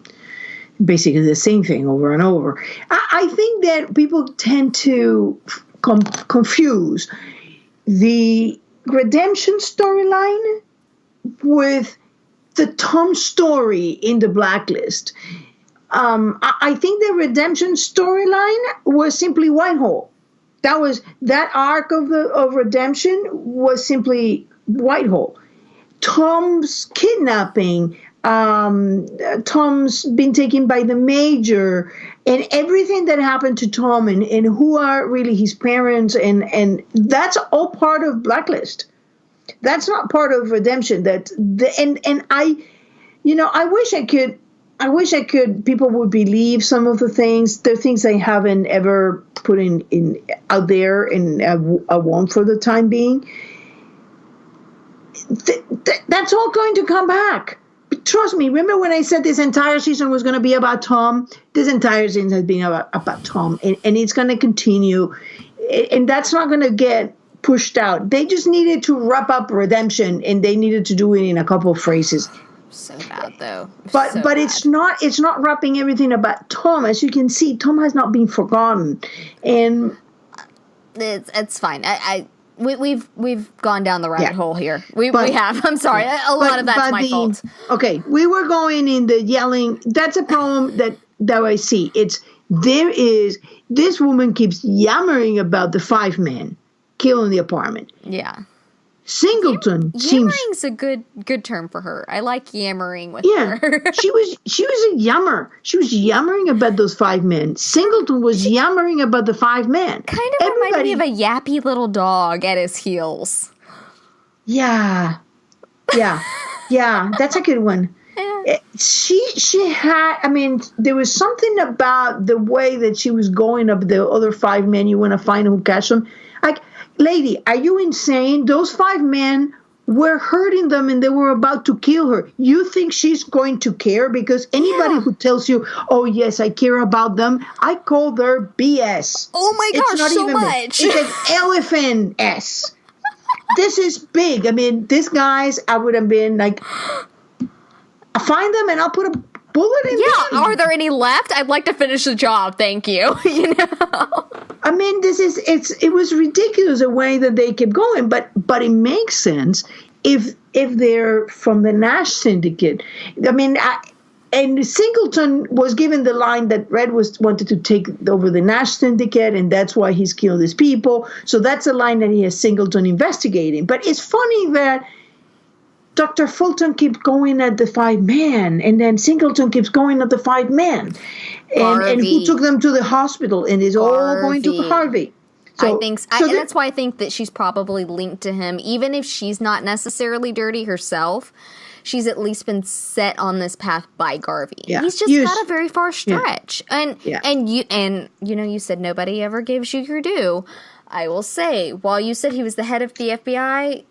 Speaker 2: basically the same thing over and over. I think that people tend to confuse the redemption storyline with the Tom story in the Blacklist. I think the redemption storyline was simply Whitehall. That arc of redemption was simply Whitehall. Tom's kidnapping, Tom's been taken by the major, and everything that happened to Tom, and who are really his parents, and that's all part of Blacklist. That's not part of redemption. I wish I could. People would believe some of the things. There are things I haven't ever put in out there, and I won't for the time being. That's all going to come back. Trust me. Remember when I said this entire season was going to be about Tom? This entire season has been about Tom, and it's going to continue. And that's not going to get pushed out. They just needed to wrap up redemption, and they needed to do it in a couple of phrases.
Speaker 1: So bad, though.
Speaker 2: But it's not wrapping everything about Tom. As you can see, Tom has not been forgotten, and
Speaker 1: it's fine. We've gone down the rabbit hole here. We have. I'm sorry. A lot of that's my fault.
Speaker 2: Okay, we were going in the yelling. That's a problem that I see. This woman keeps yammering about the 5 men killing the apartment.
Speaker 1: Yeah.
Speaker 2: Singleton
Speaker 1: Yammering's a good term for her. I like yammering with her.
Speaker 2: she was a yammer. She was yammering about those 5 men. Singleton was yammering about the 5 men.
Speaker 1: Kind of reminded me of a yappy little dog at his heels.
Speaker 2: Yeah, that's a good one.
Speaker 1: Yeah.
Speaker 2: She had. I mean, there was something about the way that she was going up the other 5 men. You want to find who catch them? Like, lady, are you insane? Those 5 men were hurting them, and they were about to kill her. You think she's going to care? Because anybody who tells you, "Oh yes, I care about them," I call their BS.
Speaker 1: Oh my gosh, so much!
Speaker 2: It's an elephant S. This is big. I mean, these guys, I would have been like, I find them and I'll put a bullet in them.
Speaker 1: Yeah, are there any left? I'd like to finish the job, thank you. You know?
Speaker 2: I mean, it was ridiculous the way that they kept going, but it makes sense if they're from the Nash Syndicate. I mean, and Singleton was given the line that Red wanted to take over the Nash Syndicate, and that's why he's killed his people. So that's a line that he has Singleton investigating. But it's funny that Dr. Fulton keeps going at the 5 men, and then Singleton keeps going at the 5 men. And who took them to the hospital, and is all going to Harvey.
Speaker 1: So, I think, and that's why I think that she's probably linked to him, even if she's not necessarily dirty herself. She's at least been set on this path by Garvey. Yeah. He's just got a very far stretch, and you said nobody ever gives you your due. I will say, while you said he was the head of the FBI,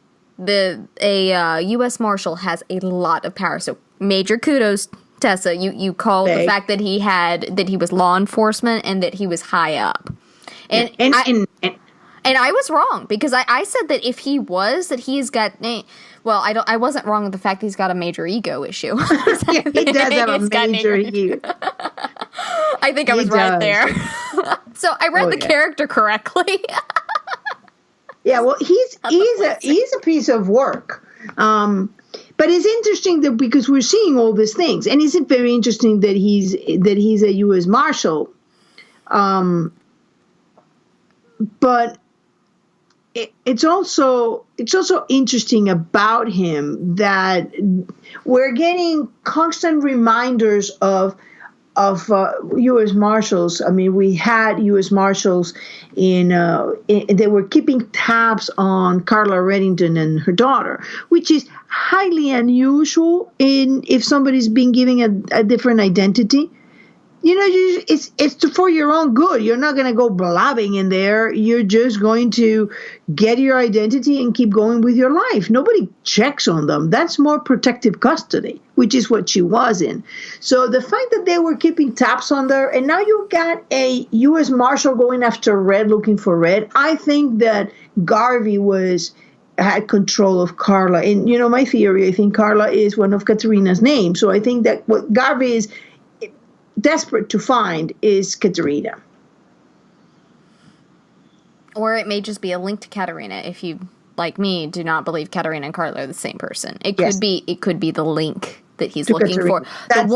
Speaker 1: a U.S. Marshal has a lot of power. So major kudos, Tessa. You called the fact that he was law enforcement and that he was high up. And I was wrong, because I said that if he was, that he's got. Well, I wasn't wrong with the fact that he's got a major ego issue.
Speaker 2: Yeah, he does have a major ego.
Speaker 1: I think I was right there. So I read the character correctly.
Speaker 2: Yeah, well, he's a piece of work. But it's interesting that because we're seeing all these things, and it's very interesting that he's a U.S. Marshal. But it's also interesting about him that we're getting constant reminders of U.S. Marshals. I mean, we had U.S. Marshals they were keeping tabs on Carla Reddington and her daughter, which is highly unusual if somebody's been given a different identity. It's for your own good. You're not going to go blabbing in there. You're just going to get your identity and keep going with your life. Nobody checks on them. That's more protective custody, which is what she was in. So the fact that they were keeping tabs on her, and now you got a U.S. Marshal going after Red, looking for Red. I think that Garvey had control of Carla. And, my theory, I think Carla is one of Katerina's names. So I think that what Garvey is desperate to find is Katerina.
Speaker 1: Or it may just be a link to Katerina if you, like me, do not believe Katerina and Carla are the same person. It could be the link that he's looking for.
Speaker 2: That's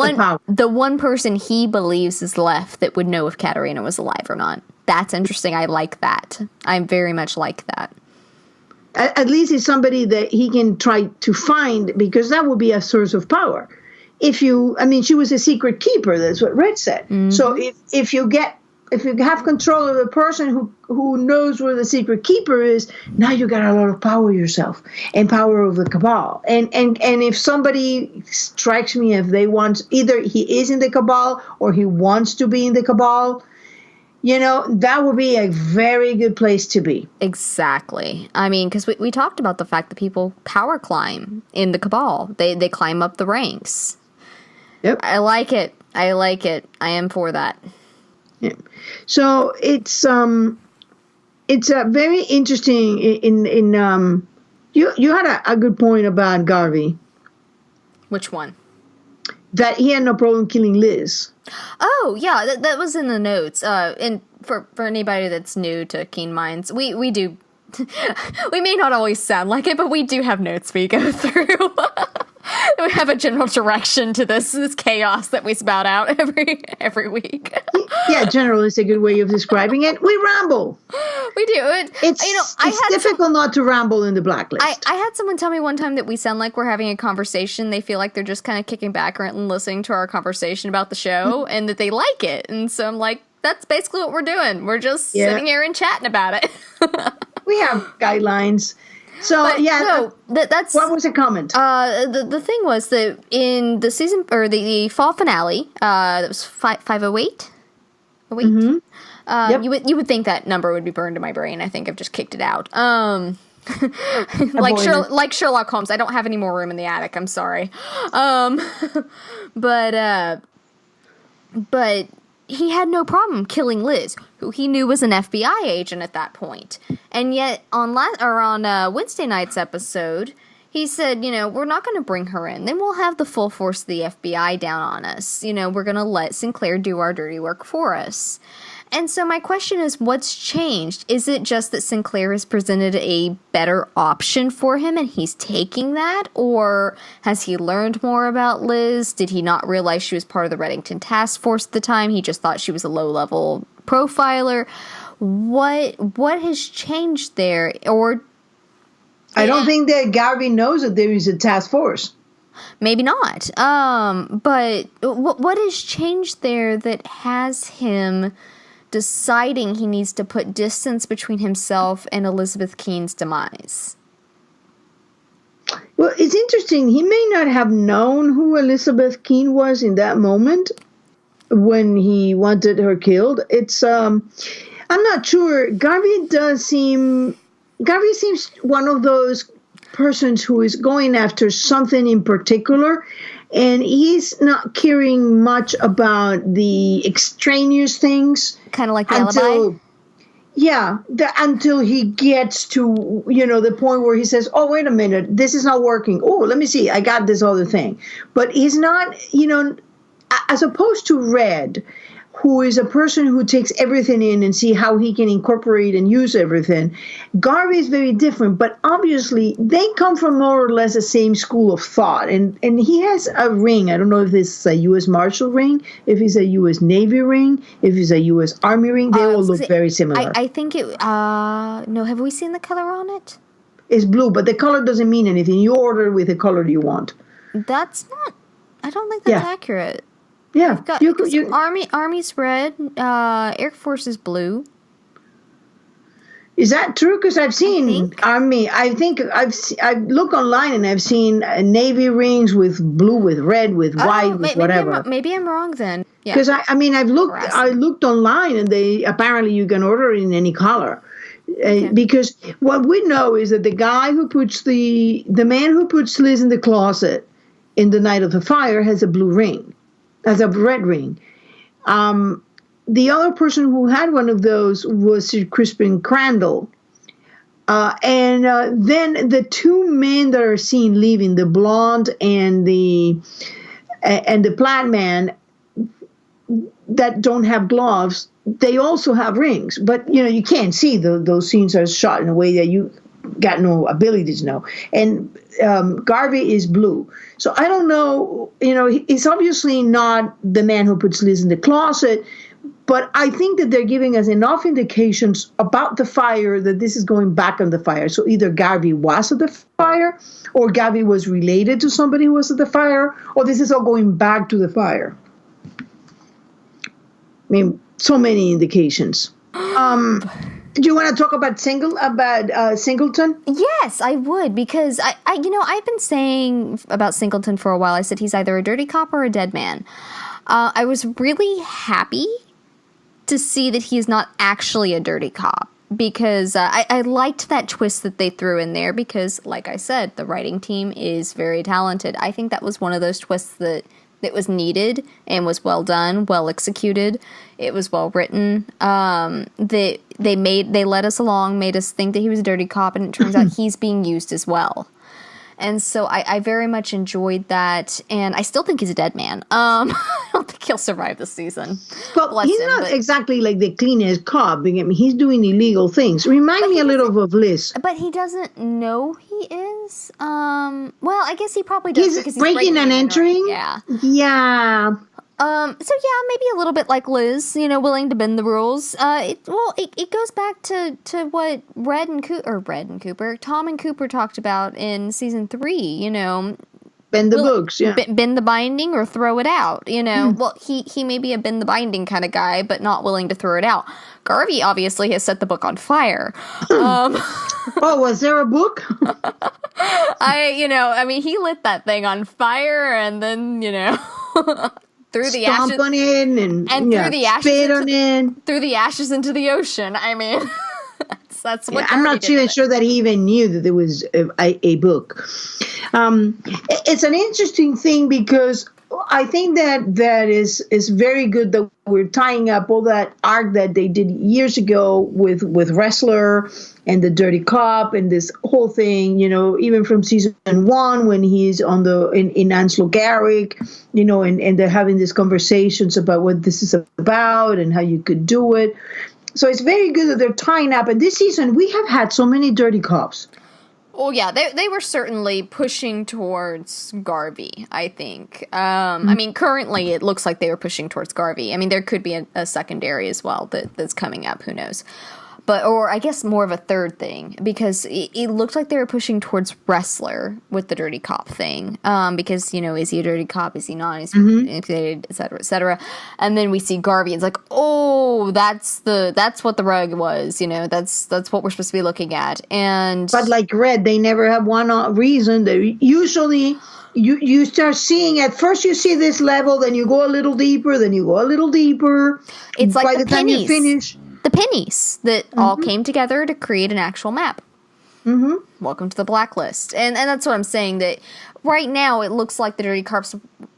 Speaker 1: the one person he believes is left that would know if Katerina was alive or not. That's interesting. I like that. I very much like that.
Speaker 2: At least it's somebody that he can try to find, because that would be a source of power. She was a secret keeper. That's what Red said. Mm-hmm. So if you have control of a person who knows where the secret keeper is, now you got a lot of power yourself and power of the cabal. And if somebody strikes me, if they want, either he is in the cabal or he wants to be in the cabal, that would be a very good place to be.
Speaker 1: Exactly. I mean, because we talked about the fact that people power climb in the cabal. They climb up the ranks.
Speaker 2: Yep.
Speaker 1: I like it. I am for that.
Speaker 2: Yeah. So it's very interesting. You had a good point about Garvey.
Speaker 1: Which one?
Speaker 2: That he had no problem killing Liz.
Speaker 1: Oh yeah, that was in the notes. And for anybody that's new to Keen Minds, we do. We may not always sound like it, but we do have notes we go through. We have a general direction to this chaos that we spout out every week.
Speaker 2: Yeah, general is a good way of describing it. We ramble.
Speaker 1: We do.
Speaker 2: It's difficult not to ramble in the Blacklist.
Speaker 1: I had someone tell me one time that we sound like we're having a conversation. They feel like they're just kind of kicking back and listening to our conversation about the show, and that they like it. And so I'm like, that's basically what we're doing. We're just sitting here and chatting about it.
Speaker 2: We have guidelines. So
Speaker 1: that's
Speaker 2: what was the comment?
Speaker 1: The thing was that in the season or the fall finale, that was 508.
Speaker 2: Mm-hmm.
Speaker 1: You would think that number would be burned in my brain. I think I've just kicked it out. Like Sherlock Holmes, I don't have any more room in the attic. I'm sorry. But he had no problem killing Liz, who he knew was an FBI agent at that point. And yet on Wednesday night's episode, he said, we're not going to bring her in. Then we'll have the full force of the FBI down on us. We're going to let Sinclair do our dirty work for us. And so my question is, what's changed? Is it just that Sinclair has presented a better option for him and he's taking that? Or has he learned more about Liz? Did he not realize she was part of the Reddington task force at the time? He just thought she was a low-level profiler. What has changed there? Or
Speaker 2: I don't think that Garvey knows that there is a task force.
Speaker 1: Maybe not. But what has changed there that has him deciding he needs to put distance between himself and Elizabeth Keene's demise?
Speaker 2: Well, it's interesting. He may not have known who Elizabeth Keene was in that moment when he wanted her killed. I'm not sure. Garvey seems one of those persons who is going after something in particular, and he's not caring much about the extraneous things.
Speaker 1: Kind of like the alibi?
Speaker 2: Yeah, until he gets to, the point where he says, oh, wait a minute, this is not working. Oh, let me see, I got this other thing. But he's not, as opposed to Red, who is a person who takes everything in and see how he can incorporate and use everything. Garvey is very different, but obviously they come from more or less the same school of thought. And he has a ring. I don't know if this is a U.S. Marshal ring, if it's a U.S. Navy ring, if it's a U.S. Army ring. They all look very similar.
Speaker 1: I think it, no, have we seen the color on it?
Speaker 2: It's blue, but the color doesn't mean anything. You order with the color you want.
Speaker 1: That's not, I don't think that's accurate.
Speaker 2: Yeah,
Speaker 1: Army's red, Air Force is blue.
Speaker 2: Is that true? Because I've seen Army. I think I've looked online and I've seen Navy rings with blue, with red, with white, with whatever.
Speaker 1: Maybe I'm wrong then.
Speaker 2: Because I looked online and they apparently you can order it in any color. Because what we know is that the guy who puts the man who puts Liz in the closet in the night of the fire has a blue ring. As a red ring. The other person who had one of those was Sir Crispin Crandall. And then the two men that are seen leaving, the blonde and the plaid man that don't have gloves, they also have rings. But, you can't see. Those scenes are shot in a way that you got no ability to know. And Garvey is blue. So I don't know, it's obviously not the man who puts Liz in the closet, but I think that they're giving us enough indications about the fire that this is going back on the fire. So either Garvey was at the fire, or Garvey was related to somebody who was at the fire, or this is all going back to the fire. I mean, so many indications. Do you want to talk about Singleton?
Speaker 1: Yes, I would, because I've been saying about Singleton for a while. I said he's either a dirty cop or a dead man. I was really happy to see that he is not actually a dirty cop, because I liked that twist that they threw in there, because, like I said, the writing team is very talented. I think that was one of those twists that was needed and was well done, well executed. It was well written. They led us along, made us think that he was a dirty cop, and it turns out he's being used as well. And so I very much enjoyed that, and I still think he's a dead man. I don't think he'll survive this season.
Speaker 2: But he's not exactly like the cleanest cop. I mean, he's doing illegal things. Remind me a little of Liz.
Speaker 1: But he doesn't know he is. Well, I guess he probably does.
Speaker 2: He's breaking and entering?
Speaker 1: Right? Yeah.
Speaker 2: Yeah.
Speaker 1: So yeah, maybe a little bit like Liz, willing to bend the rules. It goes back to what Tom and Cooper talked about in season 3,
Speaker 2: Bend the books, yeah.
Speaker 1: Bend the binding or throw it out, Well, he may be a bend the binding kind of guy, but not willing to throw it out. Garvey obviously has set the book on fire.
Speaker 2: Oh, was there a book?
Speaker 1: He lit that thing on fire and then, threw the ashes
Speaker 2: on it and
Speaker 1: threw the ashes
Speaker 2: spit on it.
Speaker 1: Threw the ashes into the ocean. I mean, that's what.
Speaker 2: I'm not even sure that he even knew that there was a book. It's an interesting thing because I think that is very good that we're tying up all that arc that they did years ago with Wrestler and the Dirty Cop and this whole thing, even from season 1 when he's in Anslo Garrick, and they're having these conversations about what this is about and how you could do it. So it's very good that they're tying up. And this season we have had so many Dirty Cops.
Speaker 1: Well, yeah, they were certainly pushing towards Garvey, I think. I mean, currently it looks like they were pushing towards Garvey. I mean, there could be a secondary as well that's coming up. Who knows? Or I guess more of a third thing, because it looked like they were pushing towards Wrestler with the Dirty Cop thing. Because, is he a dirty cop? Is he not? Is he intimidated, et cetera, et cetera. And then we see Garvey, and it's like, oh, that's what the rug was, that's what we're supposed to be looking at. But
Speaker 2: like Red, they never have one reason. They usually you start seeing, at first you see this level, then you go a little deeper, then you go a little deeper.
Speaker 1: It's like
Speaker 2: by the time you finish.
Speaker 1: The pennies that all came together to create an actual map. Mm-hmm. Welcome to the Blacklist. And that's what I'm saying, that right now it looks like the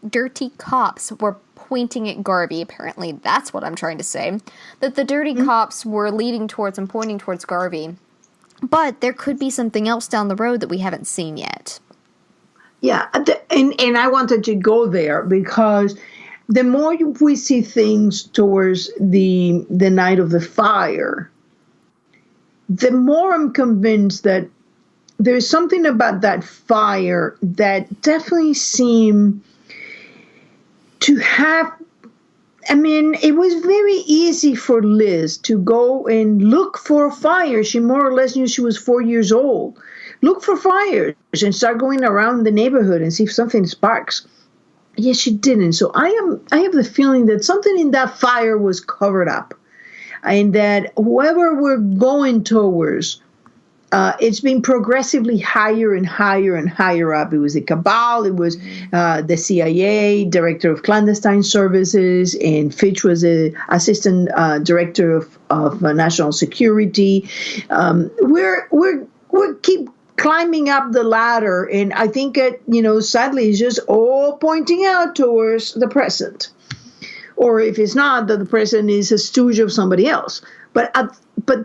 Speaker 1: dirty cops were pointing at Garvey. Apparently that's what I'm trying to say. That the dirty cops were leading towards and pointing towards Garvey. But there could be something else down the road that we haven't seen yet.
Speaker 2: Yeah, and I wanted to go there because the more we see things towards the night of the fire, the more I'm convinced that there's something about that fire that definitely seemed to have. I mean, it was very easy for Liz to go and look for fire. She more or less knew she was 4 years old. Look for fires and start going around the neighborhood and see if something sparks. Yes, she didn't. So I have the feeling that something in that fire was covered up, and that whoever we're going towards, it's been progressively higher and higher and higher up. It was the cabal, it was the CIA, director of clandestine services, and Fitch was the assistant director of national security. We're keep climbing up the ladder, and I think it, sadly, it's just all pointing out towards the present. Or if it's not, that the president is a stooge of somebody else. But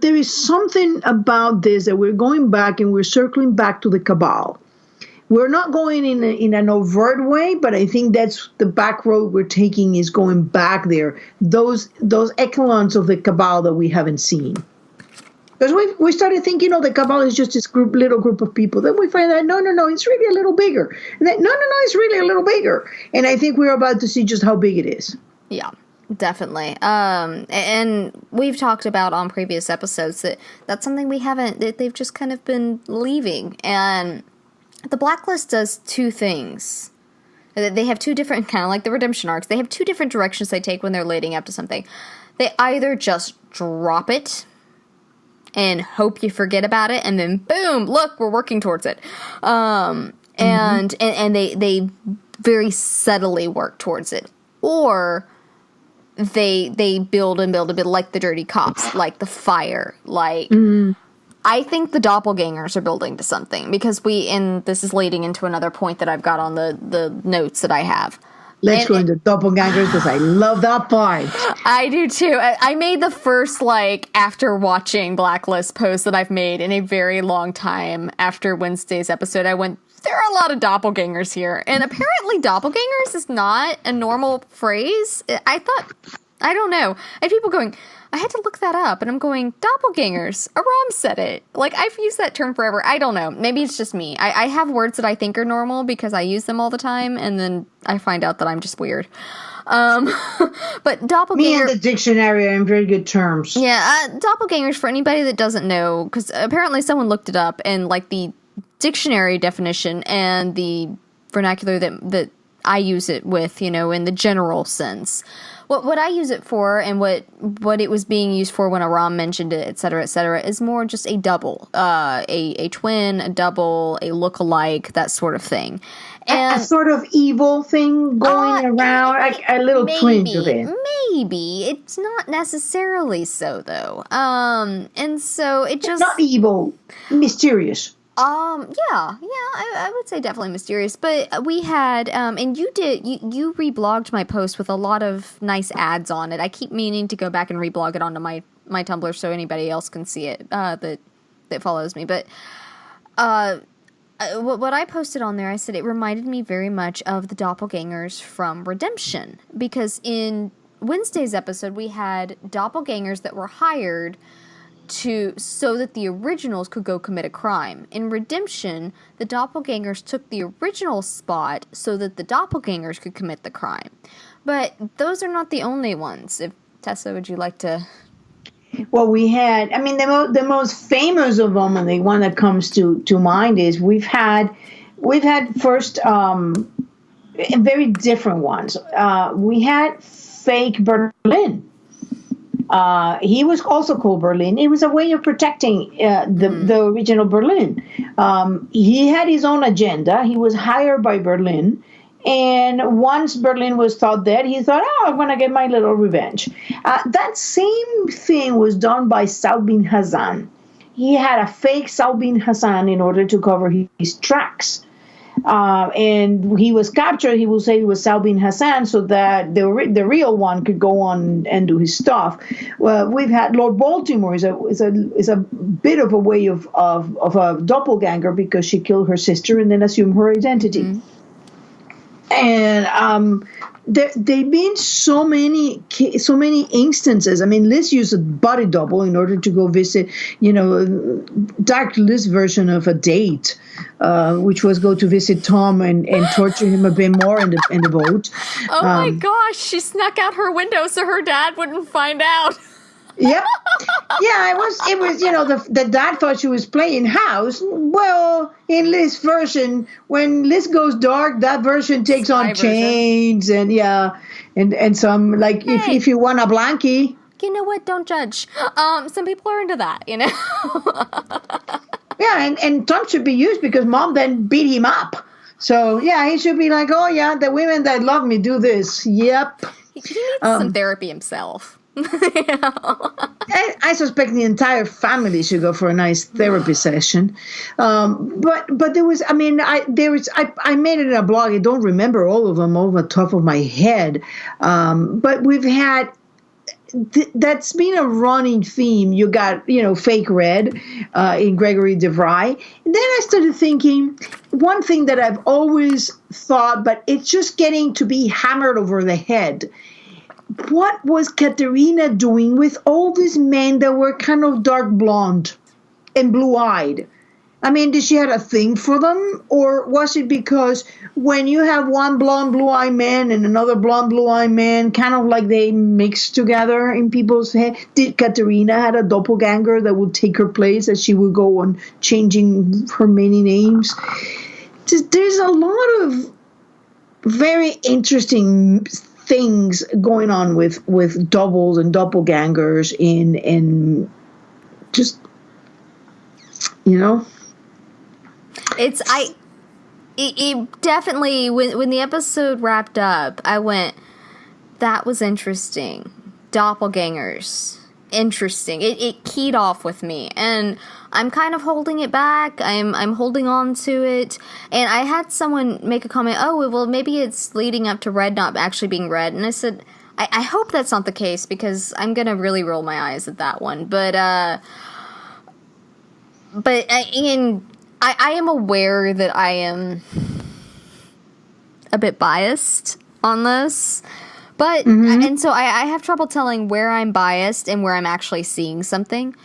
Speaker 2: there is something about this that we're going back and we're circling back to the cabal. We're not going in an overt way, but I think that's the back road we're taking, is going back there. Those echelons of the cabal that we haven't seen. Because we started thinking, the cabal is just this little group of people. Then we find out, no, it's really a little bigger. And then, no, it's really a little bigger. And I think we're about to see just how big it is.
Speaker 1: Yeah, definitely. And we've talked about on previous episodes that that's something they've just kind of been leaving. And the Blacklist does two things. They have two different, kind of like the redemption arcs, they have two different directions they take when they're leading up to something. They either just drop it and hope you forget about it, and then boom, look, we're working towards it. And they very subtly work towards it. Or they build and build a bit, like the dirty cops, like the fire, like I think the doppelgangers are building to something, because and this is leading into another point that I've got on the notes that I have.
Speaker 2: Let's go into doppelgangers, because I love that part.
Speaker 1: I do too. I made the first, after watching Blacklist post that I've made in a very long time after Wednesday's episode. I went, there are a lot of doppelgangers here. And apparently doppelgangers is not a normal phrase. I don't know. I had people going, I had to look that up, and I'm going, doppelgangers. Aram said it. I've used that term forever. I don't know. Maybe it's just me. I have words that I think are normal because I use them all the time, and then I find out that I'm just weird. But doppelganger...
Speaker 2: Me and the dictionary are in very good terms.
Speaker 1: Yeah, doppelgangers, for anybody that doesn't know, because apparently someone looked it up, and, the dictionary definition and the vernacular that I use it with, in the general sense. What I use it for, and what it was being used for when Aram mentioned it, et cetera, is more just a double, a twin, a double, a look-alike, that sort of thing. And
Speaker 2: a sort of evil thing going around, a little twinge of it.
Speaker 1: Maybe. It's not necessarily so, though. And so it just...
Speaker 2: Not evil, mysterious.
Speaker 1: I would say definitely mysterious, but we had, and you reblogged my post with a lot of nice ads on it. I keep meaning to go back and reblog it onto my Tumblr so anybody else can see it, that follows me, but, what I posted on there, I said it reminded me very much of the doppelgangers from Redemption, because in Wednesday's episode, we had doppelgangers that were hired so that the originals could go commit a crime. In Redemption, the doppelgangers took the original spot so that the doppelgangers could commit the crime. But those are not the only ones. Tessa, would you like to...
Speaker 2: Well, we had, the most famous of them, and the one that comes to mind is we've had first very different ones. We had fake Berlin. He was also called Berlin. It was a way of protecting the original Berlin. He had his own agenda. He was hired by Berlin. And once Berlin was thought dead, he thought, I'm going to get my little revenge. That same thing was done by Saud bin Hassan. He had a fake Saud bin Hassan in order to cover his tracks. And he was captured. He will say he was Saud bin Hassan so that the real one could go on and do his stuff. Well, we've had Lord Baltimore is a bit of a way of a doppelganger, because she killed her sister and then assumed her identity. Mm-hmm. And there've been so many instances. I mean, Liz used a body double in order to go visit, Dark Liz version of a date, which was go to visit Tom and torture him a bit more in the boat.
Speaker 1: Oh my gosh, she snuck out her window so her dad wouldn't find out.
Speaker 2: Yep. Yeah, it was, the dad thought she was playing house. Well, in Liz's version, when Liz goes dark, that version takes on chains and some, like,
Speaker 1: hey,
Speaker 2: if you want a blankie.
Speaker 1: You know what? Don't judge. Some people are into that,
Speaker 2: Yeah, and Tom should be used because Mom then beat him up. So, yeah, he should be like, oh, yeah, the women that love me do this. Yep.
Speaker 1: He needs some therapy himself.
Speaker 2: I suspect the entire family should go for a nice therapy session. But there was, I made it in a blog. I don't remember all of them off the top of my head. But we've had, that's been a running theme. You got, fake red in Gregory DeVry. And then I started thinking, one thing that I've always thought, but it's just getting to be hammered over the head. What was Katerina doing with all these men that were kind of dark blonde and blue-eyed? I mean, did she have a thing for them? Or was it because when you have one blonde, blue-eyed man and another blonde, blue-eyed man, kind of like they mix together in people's head? Did Katerina have a doppelganger that would take her place as she would go on changing her many names? There's a lot of very interesting things going on with doubles and doppelgangers in just,
Speaker 1: It definitely, when the episode wrapped up, I went, that was interesting. Doppelgangers. Interesting. It keyed off with me, and I'm kind of holding it back. I'm holding on to it, and I had someone make a comment, oh, well, maybe it's leading up to Red not actually being Red, and I said, I hope that's not the case, because I'm gonna really roll my eyes at that one, but I am aware that I am a bit biased on this. But, and so I have trouble telling where I'm biased and where I'm actually seeing something.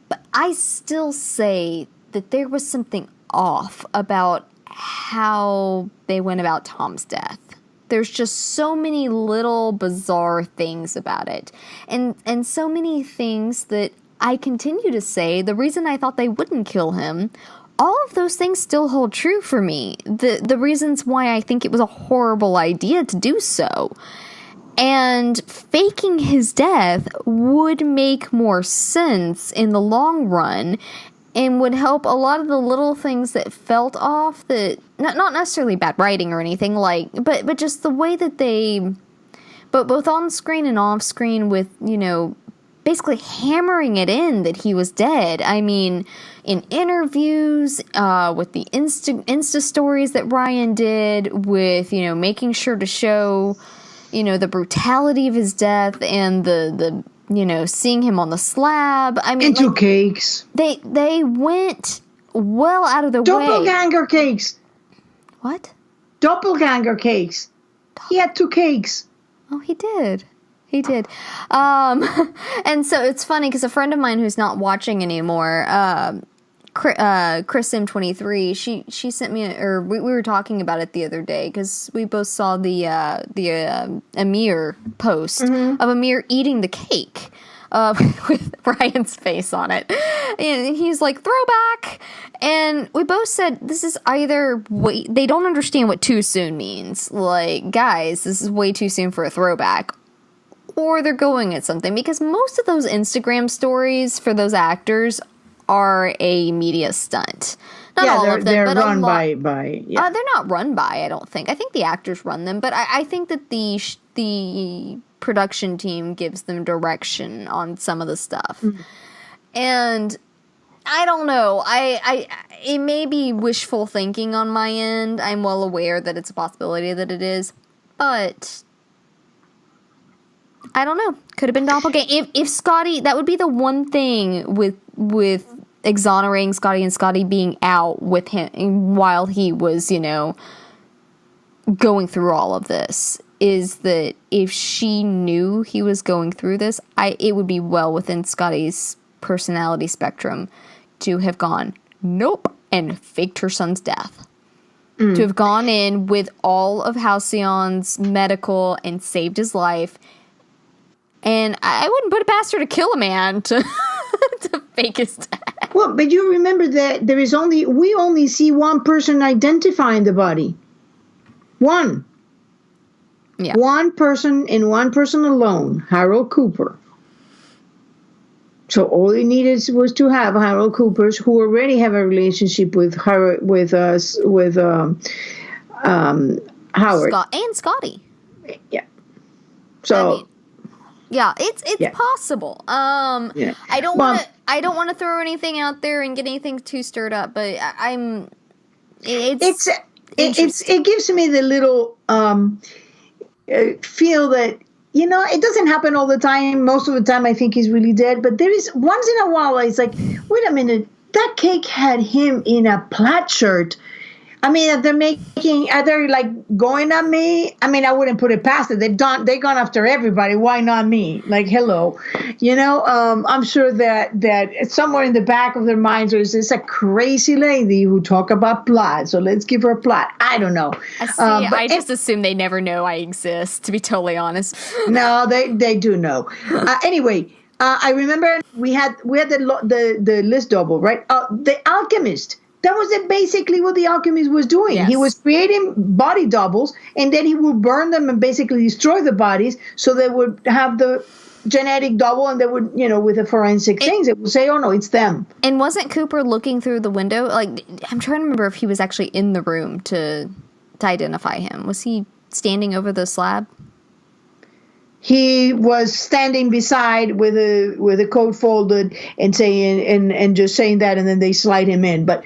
Speaker 1: But I still say that there was something off about how they went about Tom's death. There's just so many little bizarre things about it. And so many things that I continue to say, the reason I thought they wouldn't kill him, all of those things still hold true for me. The reasons why I think it was a horrible idea to do so. And faking his death would make more sense in the long run and would help a lot of the little things that felt off, that not necessarily bad writing or anything, like, but just the way that they, but both on screen and off screen, with, basically hammering it in that he was dead. I mean, in interviews, with the Insta stories that Ryan did, with, making sure to show, the brutality of his death and the seeing him on the slab. I mean,
Speaker 2: and two cakes.
Speaker 1: They went well out of their way.
Speaker 2: Doppelganger cakes.
Speaker 1: What?
Speaker 2: Doppelganger cakes. He had two cakes.
Speaker 1: Oh, he did. He did. And so it's funny because a friend of mine who's not watching anymore, Chris M23, she sent me, we were talking about it the other day because we both saw the Amir post of Amir eating the cake with Ryan's face on it, and he's like, throwback, and we both said this is either they don't understand what too soon means, like, guys, this is way too soon for a throwback, or they're going at something, because most of those Instagram stories for those actors are a media stunt. Not all of them,
Speaker 2: they're
Speaker 1: but
Speaker 2: run by
Speaker 1: they're not run by, I don't think. I think the actors run them, but I think that the production team gives them direction on some of the stuff. And I don't know. It may be wishful thinking on my end. I'm well aware that it's a possibility that it is, but I don't know. Could have been doppelganger. If Scotty, that would be the one thing with exonerating Scotty and Scotty being out with him while he was, going through all of this. is that if she knew he was going through this, it would be well within Scotty's personality spectrum to have gone, nope, and faked her son's death. To have gone in with all of Halcyon's medical and saved his life. And I wouldn't put it past her to kill a man to fake his death.
Speaker 2: Well, but you remember that we only see one person identifying the body. One.
Speaker 1: Yeah.
Speaker 2: One person and one person alone, Harold Cooper. So all he needed was to have Harold Cooper, who already have a relationship with Howard.
Speaker 1: And Scotty.
Speaker 2: Yeah. So.
Speaker 1: I mean, yeah, it's possible.
Speaker 2: Yeah.
Speaker 1: I don't want to throw anything out there and get anything too stirred up, but it
Speaker 2: gives me the little feel that, it doesn't happen all the time. Most of the time I think he's really dead, but there is once in a while it's like, wait a minute, that cake had him in a plaid shirt. I mean, are they like going at me? I mean, I wouldn't put it past it. They've gone after everybody. Why not me? Like, hello, I'm sure that somewhere in the back of their minds there's this a crazy lady who talk about plaid. So let's give her a plaid. I don't know.
Speaker 1: I just assume they never know I exist, to be totally honest.
Speaker 2: No, they do know. Anyway, I remember we had the list double, right? The Alchemist. That was basically what the Alchemist was doing.
Speaker 1: Yes.
Speaker 2: He was creating body doubles, and then he would burn them and basically destroy the bodies, so they would have the genetic double, and they would, with the forensic things, it would say, oh no, it's them.
Speaker 1: And wasn't Cooper looking through the window? Like, I'm trying to remember if he was actually in the room to identify him. Was he standing over the slab?
Speaker 2: He was standing beside with a coat folded and saying and just saying that, and then they slide him in. But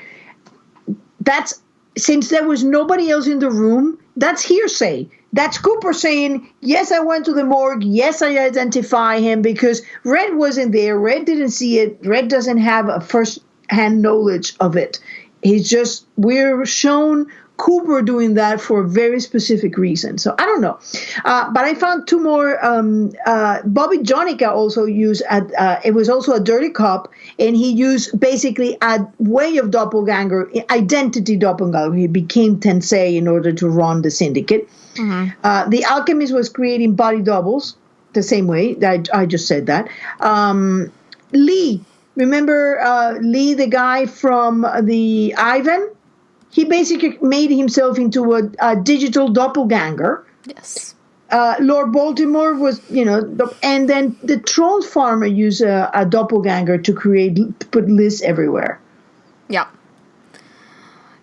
Speaker 2: that's, since there was nobody else in the room, that's hearsay. That's Cooper saying, yes, I went to the morgue. Yes, I identify him, because Red wasn't there. Red didn't see it. Red doesn't have a first-hand knowledge of it. We're shown Cooper doing that for a very specific reason. So I don't know. But I found two more. Bobby Jonica also used, it was also a dirty cop, and he used basically a way of doppelganger, identity doppelganger. He became Tensei in order to run the syndicate. Mm-hmm. The Alchemist was creating body doubles the same way. I just said that. Lee, remember Lee, the guy from the Ivan? He basically made himself into a digital doppelganger.
Speaker 1: Yes.
Speaker 2: Lord Baltimore was, and then the troll farmer used a doppelganger to put lists everywhere.
Speaker 1: Yeah.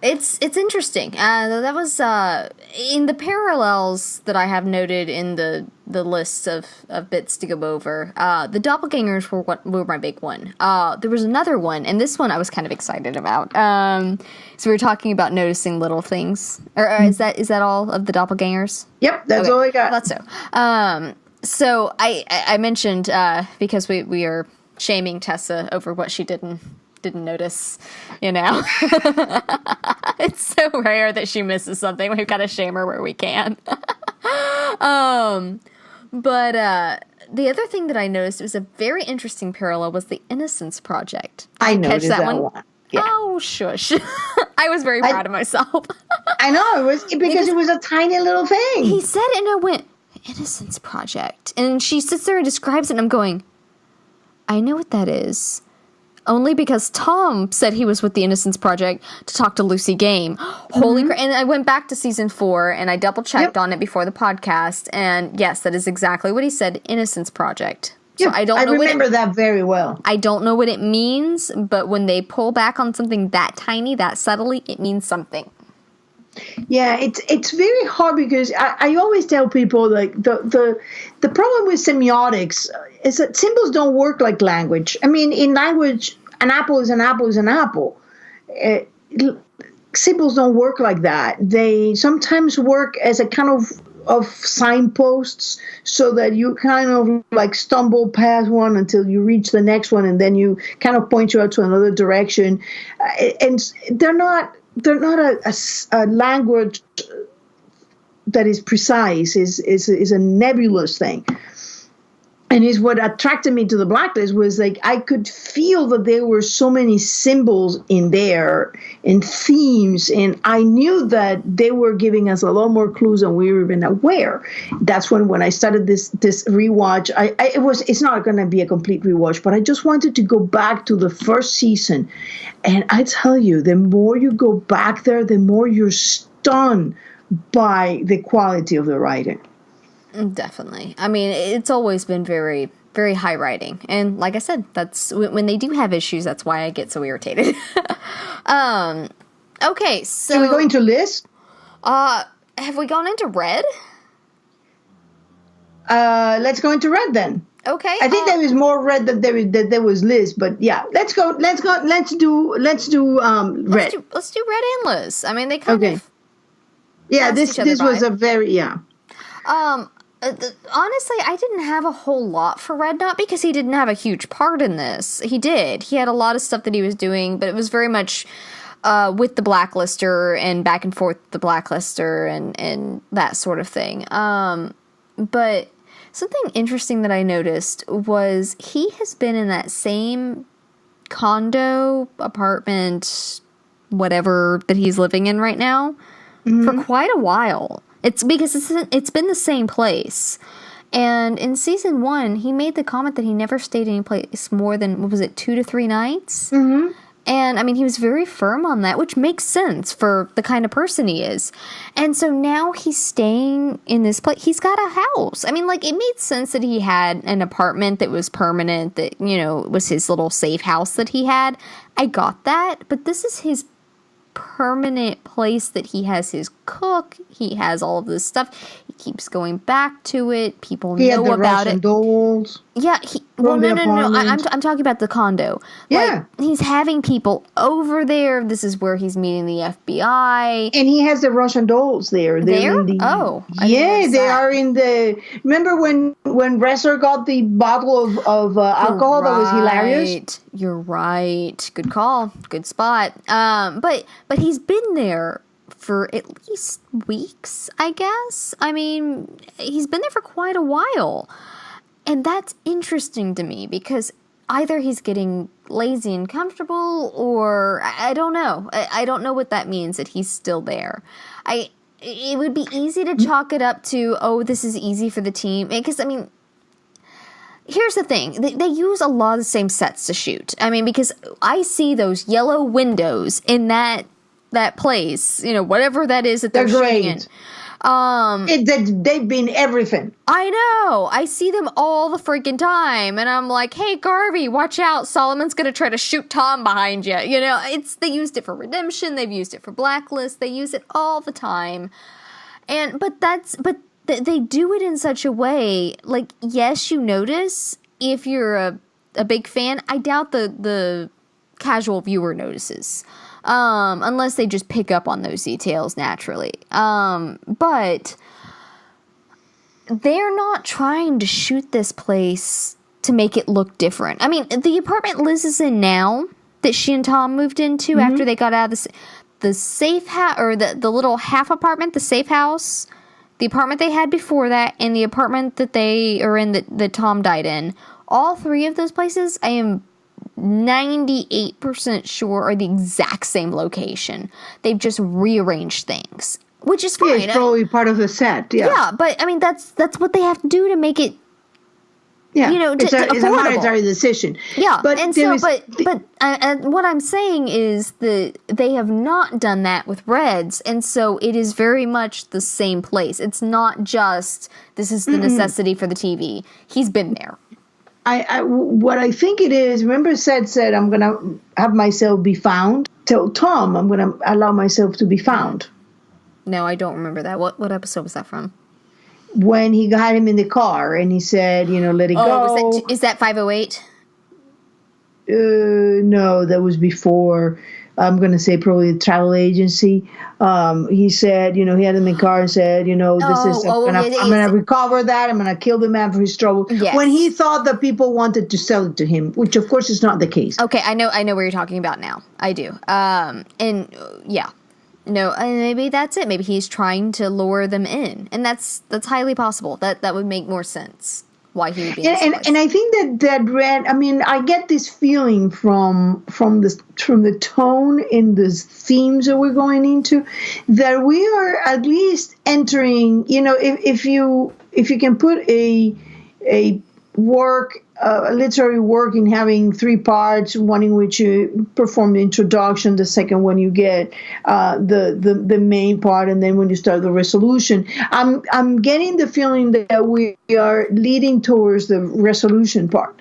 Speaker 1: It's interesting. That was in the parallels that I have noted in the lists of bits to go over. The doppelgangers were my big one. There was another one, and this one I was kind of excited about. So we were talking about noticing little things. Or is that all of the doppelgangers?
Speaker 2: Yep, that's all I got.
Speaker 1: I thought so. So I mentioned because we are shaming Tessa over what she didn't notice, It's so rare that she misses something. We've got to shame her where we can. But the other thing that I noticed was a very interesting parallel was the Innocence Project.
Speaker 2: I noticed that one. Yeah.
Speaker 1: Oh, shush. I was very proud of myself.
Speaker 2: I know, it was because it was a tiny little thing.
Speaker 1: He said it and I went, Innocence Project. And she sits there and describes it and I'm going, I know what that is. Only because Tom said he was with the Innocence Project to talk to Lucy Game. Holy crap. And I went back to season 4 and I double checked on it before the podcast. And yes, that is exactly what he said. Innocence Project. So I
Speaker 2: remember that very well.
Speaker 1: I don't know what it means, but when they pull back on something that tiny, that subtly, it means something.
Speaker 2: Yeah, it's very hard because I always tell people, like, the problem with semiotics is that symbols don't work like language. I mean, in language, an apple is an apple is an apple. Symbols don't work like that. They sometimes work as a kind of signposts, so that you kind of like stumble past one until you reach the next one, and then you kind of point you out to another direction. And they're not a language that is precise, is a nebulous thing. And is what attracted me to the Blacklist was like I could feel that there were so many symbols in there and themes, and I knew that they were giving us a lot more clues than we were even aware. That's when I started this rewatch. It's not going to be a complete rewatch, but I just wanted to go back to the first season, and I tell you, the more you go back there, the more you're stunned by the quality of the writing.
Speaker 1: Definitely. I mean, it's always been very, very high writing. And like I said, that's when they do have issues, that's why I get so irritated. Okay, so...
Speaker 2: Shall we go into list?
Speaker 1: Have we gone into red?
Speaker 2: Let's go into red then.
Speaker 1: Okay.
Speaker 2: I think there is more red than there was Liz, but yeah, let's do red.
Speaker 1: Let's do Red and Liz. I mean, they kind of...
Speaker 2: Yeah, this was a very,
Speaker 1: honestly, I didn't have a whole lot for Red, not because he didn't have a huge part in this. He did. He had a lot of stuff that he was doing, but it was very much with the Blacklister and back and forth the Blacklister and that sort of thing. But something interesting that I noticed was he has been in that same condo, apartment, whatever that he's living in right now for quite a while. It's because it's been the same place. And in season 1, he made the comment that he never stayed any place more than, what was it, 2 to 3 nights? Mm-hmm. And, I mean, he was very firm on that, which makes sense for the kind of person he is. And so now he's staying in this place. He's got a house. I mean, like, it made sense that he had an apartment that was permanent, that, you know, was his little safe house that he had. I got that. But this is his permanent place that he has his cook. He has all of this stuff. He keeps going back to it. People know about it.
Speaker 2: Dolls.
Speaker 1: Yeah. No. I'm talking about the condo.
Speaker 2: Yeah.
Speaker 1: Like, he's having people over there. This is where he's meeting the FBI.
Speaker 2: And he has the Russian dolls there.
Speaker 1: There?
Speaker 2: They are in the... Remember when Resser got the bottle of alcohol? That was hilarious.
Speaker 1: You're right. Good call. Good spot. But he's been there for at least weeks, I guess. I mean, he's been there for quite a while. And that's interesting to me because either he's getting lazy and comfortable, or I don't know. I don't know what that means, that he's still there. It would be easy to chalk it up to, oh, this is easy for the team. Because, I mean, here's the thing. They use a lot of the same sets to shoot. I mean, because I see those yellow windows in that place, you know, whatever that is that they're shooting in.
Speaker 2: They've been everything.
Speaker 1: I know. I see them all the freaking time, and I'm like, "Hey, Garvey, watch out! Solomon's gonna try to shoot Tom behind you." You know, they used it for Redemption. They've used it for Blacklist. They use it all the time, but they do it in such a way. Like, yes, you notice if you're a big fan. I doubt the casual viewer notices. Unless they just pick up on those details naturally. But they're not trying to shoot this place to make it look different. I mean, the apartment Liz is in now, that she and Tom moved into after they got out of the safe house, or the little half apartment, the safe house, the apartment they had before that, and the apartment that they are in that Tom died in. All 3 of those places, I am 98% sure are the exact same location. They've just rearranged things, which is fine.
Speaker 2: Yeah, it's probably part of the set.
Speaker 1: Yeah, but I mean that's what they have to do to make it.
Speaker 2: Yeah,
Speaker 1: you know,
Speaker 2: it's a monetary decision.
Speaker 1: Yeah, but what I'm saying is that they have not done that with Reds, and so it is very much the same place. It's not just this is the necessity for the TV. He's been there.
Speaker 2: What I think it is, remember said, I'm going to have myself be found. Tell Tom I'm going to allow myself to be found.
Speaker 1: No, I don't remember that. What episode was that from?
Speaker 2: When he got him in the car and he said, you know, let it go.
Speaker 1: Is that 508?
Speaker 2: No, that was before. I'm going to say probably the travel agency. He said, you know, he had him in the car and said, you know, I'm going to recover that. I'm going to kill the man for his trouble.
Speaker 1: Yes.
Speaker 2: When he thought that people wanted to sell it to him, which of course is not the case.
Speaker 1: Okay, I know where you're talking about now. I do. And yeah. No, maybe that's it. Maybe he's trying to lure them in, and that's highly possible. That would make more sense why he would be in this place.
Speaker 2: And I think that Red. I mean, I get this feeling from the tone in the themes that we're going into, that we are at least entering. You know, if you can put a work, a literary work, in having three parts, one in which you perform the introduction, the second one you get the main part, and then when you start the resolution. I'm getting the feeling that we are leading towards the resolution part,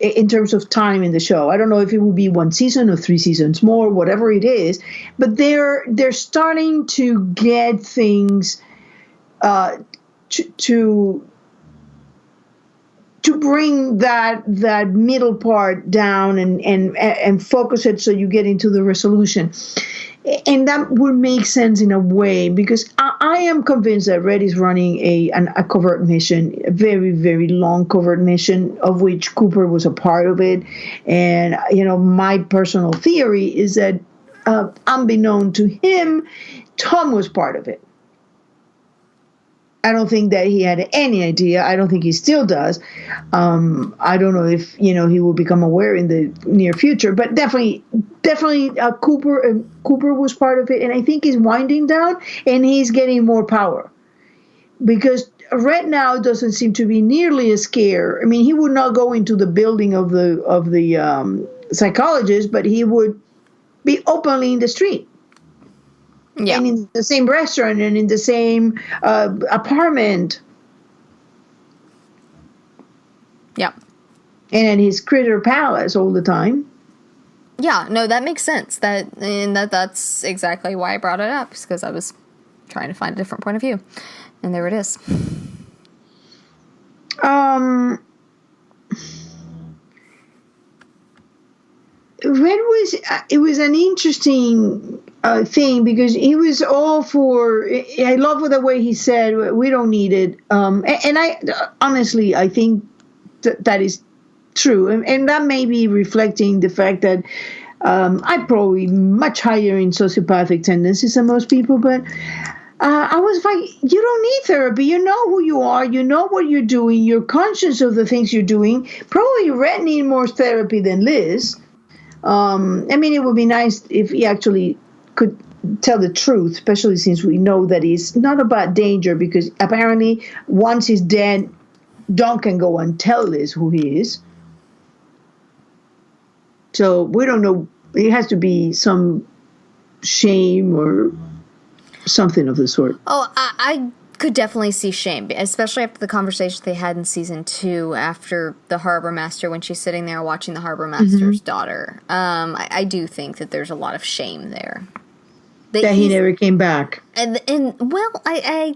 Speaker 2: in terms of time in the show. I don't know if it will be one season or 3 seasons more, whatever it is, but they're starting to get things to bring that middle part down and focus it so you get into the resolution. And that would make sense in a way, because I am convinced that Red is running a covert mission, a very, very long covert mission, of which Cooper was a part of it. And, you know, my personal theory is that, unbeknown to him, Tom was part of it. I don't think that he had any idea. I don't think he still does. I don't know if, you know, he will become aware in the near future, but definitely Cooper was part of it. And I think he's winding down and he's getting more power, because Red now doesn't seem to be nearly as scared. I mean, he would not go into the building of the psychologist, but he would be openly in the street.
Speaker 1: Yeah.
Speaker 2: And in the same restaurant and in the same apartment.
Speaker 1: Yeah.
Speaker 2: And in his critter palace all the time.
Speaker 1: Yeah, no, that makes sense. That's exactly why I brought it up, because I was trying to find a different point of view. And there it is. It was an interesting thing, because he was all for. I love the way he said, "We don't need it," and I honestly, I think that is true, and that may be reflecting the fact that I'm probably much higher in sociopathic tendencies than most people, but. I was like, you don't need therapy. You know who you are. You know what you're doing. You're conscious of the things you're doing. Probably Red need more therapy than Liz. I mean, it would be nice if he actually could tell the truth, especially since we know that he's not about danger, because apparently once he's dead, Don can go and tell Liz who he is. So we don't know. It has to be some shame or something of the sort. Oh, I could definitely see shame, especially after the conversation they had in season 2 after the Harbor Master, when she's sitting there watching the Harbor Master's daughter. I do think that there's a lot of shame there.
Speaker 2: That he never came back.
Speaker 1: And well, I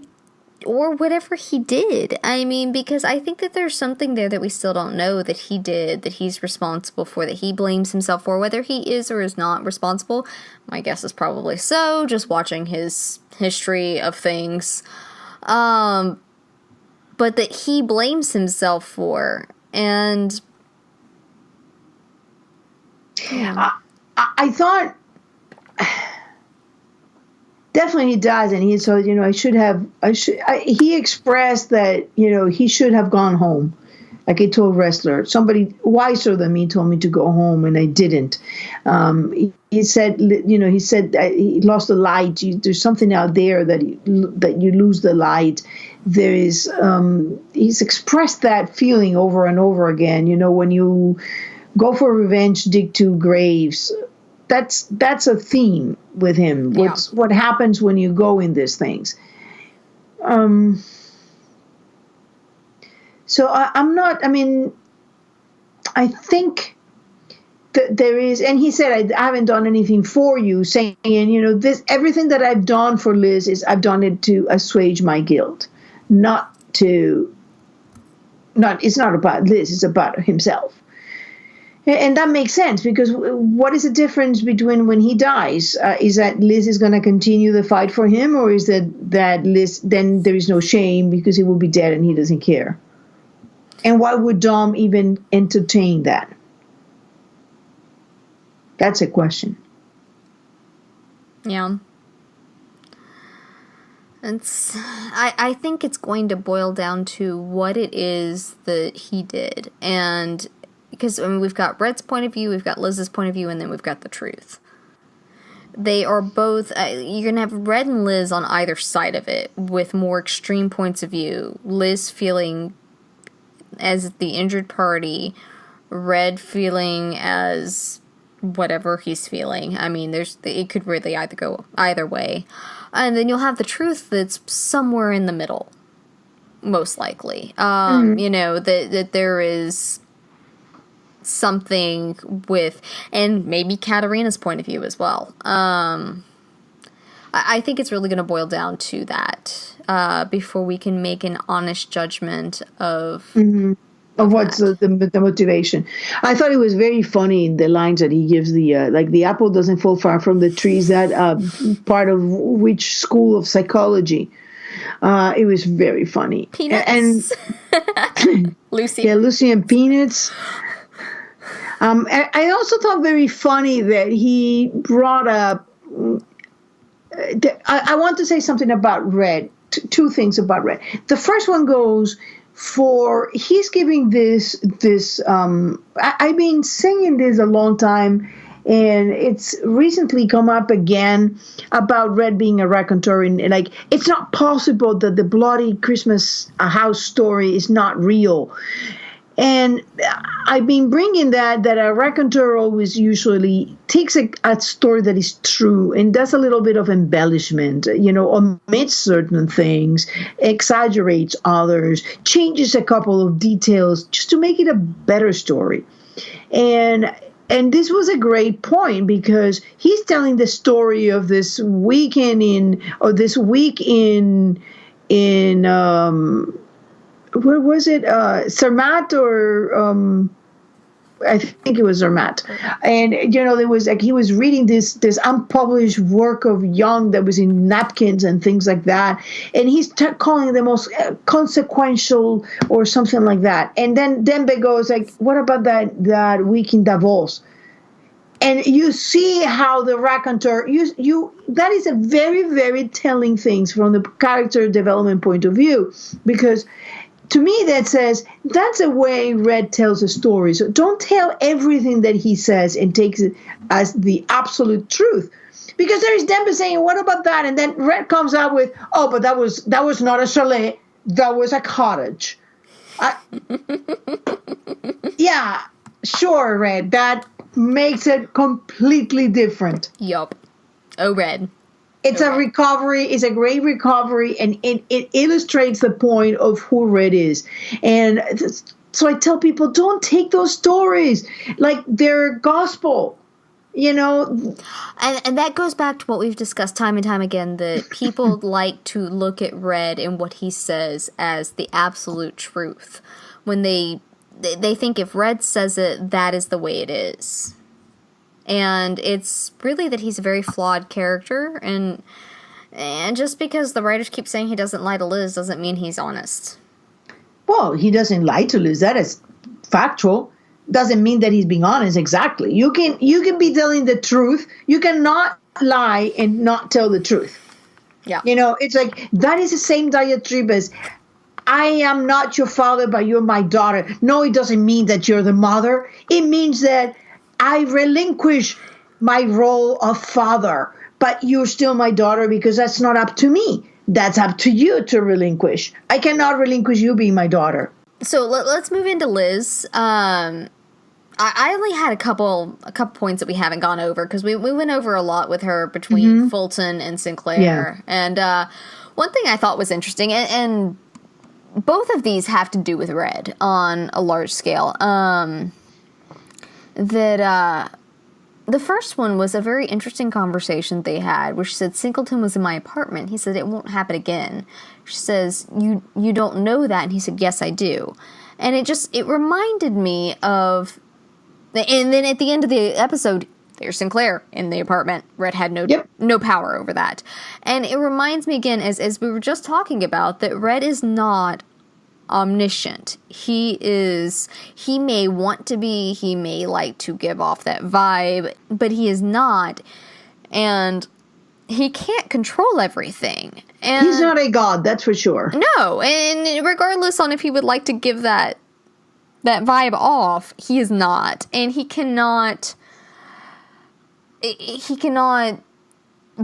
Speaker 1: or whatever he did. I mean, because I think that there's something there that we still don't know that he did, that he's responsible for, that he blames himself for. Whether he is or is not responsible, my guess is probably so, just watching his history of things. But that he blames himself for. And
Speaker 2: I thought definitely he does, and he said, you know, he expressed that, you know, he should have gone home. Like he told Wrestler, somebody wiser than me told me to go home, and I didn't. He said, you know, he lost the light. There's something out there that you lose the light. There is, he's expressed that feeling over and over again. You know, when you go for revenge, dig 2 graves. That's a theme with him. What happens when you go in these things? So I'm not. I mean, I think that there is, and he said, I haven't done anything for you, saying, you know, everything that I've done for Liz is I've done it to assuage my guilt, it's not about Liz, it's about himself. And that makes sense, because what is the difference between when he dies? Is that Liz is going to continue the fight for him, or is that Liz, then there is no shame because he will be dead and he doesn't care? And why would Dom even entertain that? That's a question.
Speaker 1: Yeah. I think it's going to boil down to what it is that he did. And because we've got Red's point of view, we've got Liz's point of view, and then we've got the truth. They are both, you're going to have Red and Liz on either side of it with more extreme points of view. Liz feeling as the injured party, Red feeling as whatever he's feeling. I mean, it could really either go either way. And then you'll have the truth that's somewhere in the middle, most likely. That there is something with, and maybe Katarina's point of view as well. I think it's really going to boil down to that before we can make an honest judgment of
Speaker 2: what's the motivation. I thought it was very funny, the lines that he gives, the apple doesn't fall far from the trees, that part of which school of psychology. It was very funny.
Speaker 1: Peanuts.
Speaker 2: And
Speaker 1: Lucy.
Speaker 2: Yeah, Lucy and Peanuts. I also thought very funny that he brought up. I want to say something about Red. Two things about Red. The first one goes for he's giving this. I've been saying this a long time, and it's recently come up again about Red being a raconteur. And like, it's not possible that the bloody Christmas house story is not real. And I've been bringing that a raconteur always usually takes a story that is true and does a little bit of embellishment, omits certain things, exaggerates others, changes a couple of details just to make it a better story. And this was a great point because he's telling the story of this weekend where was it? Zermatt or I think it was Zermatt. And there was he was reading this unpublished work of Jung that was in napkins and things like that, and he's calling it the most consequential or something like that. And then Dembe goes like, "What about that week in Davos?" And you see how the raconteur, that is a very, very telling things from the character development point of view, because to me, that says that's a way Red tells a story. So don't tell everything that he says and takes it as the absolute truth. Because there is Dembe saying, "What about that?" And then Red comes out with, "Oh, but that was not a chalet. That was a cottage." Yeah, sure, Red. That makes it completely different.
Speaker 1: Yup. Oh, Red.
Speaker 2: It's a recovery. It's a great recovery, and it illustrates the point of who Red is. And so I tell people, don't take those stories like they're gospel,
Speaker 1: And that goes back to what we've discussed time and time again, that people like to look at Red and what he says as the absolute truth. When they think if Red says it, that is the way it is. And it's really that he's a very flawed character, and just because the writers keep saying he doesn't lie to Liz doesn't mean he's honest.
Speaker 2: Well, he doesn't lie to Liz. That is factual. Doesn't mean that he's being honest. Exactly. You can be telling the truth. You cannot lie and not tell the truth.
Speaker 1: Yeah.
Speaker 2: It's like that is the same diatribe as I am not your father, but you're my daughter. No, it doesn't mean that you're the mother. It means that I relinquish my role of father, but you're still my daughter because that's not up to me. That's up to you to relinquish. I cannot relinquish you being my daughter.
Speaker 1: So let's move into Liz. I only had a couple points that we haven't gone over because we went over a lot with her between Fulton and Sinclair.
Speaker 2: Yeah.
Speaker 1: And one thing I thought was interesting, and both of these have to do with Red on a large scale. That the first one was a very interesting conversation they had, where she said, Singleton was in my apartment. He said, it won't happen again. She says, you don't know that? And he said, yes, I do. And it reminded me of, and then at the end of the episode, there's Sinclair in the apartment. Red had no power over that. And it reminds me again, as we were just talking about, that Red is not omniscient. He may want to be, he may like to give off that vibe, but he is not. And he can't control everything. And
Speaker 2: he's not a god, that's for sure.
Speaker 1: No, and regardless on if he would like to give that vibe off, he is not. And he cannot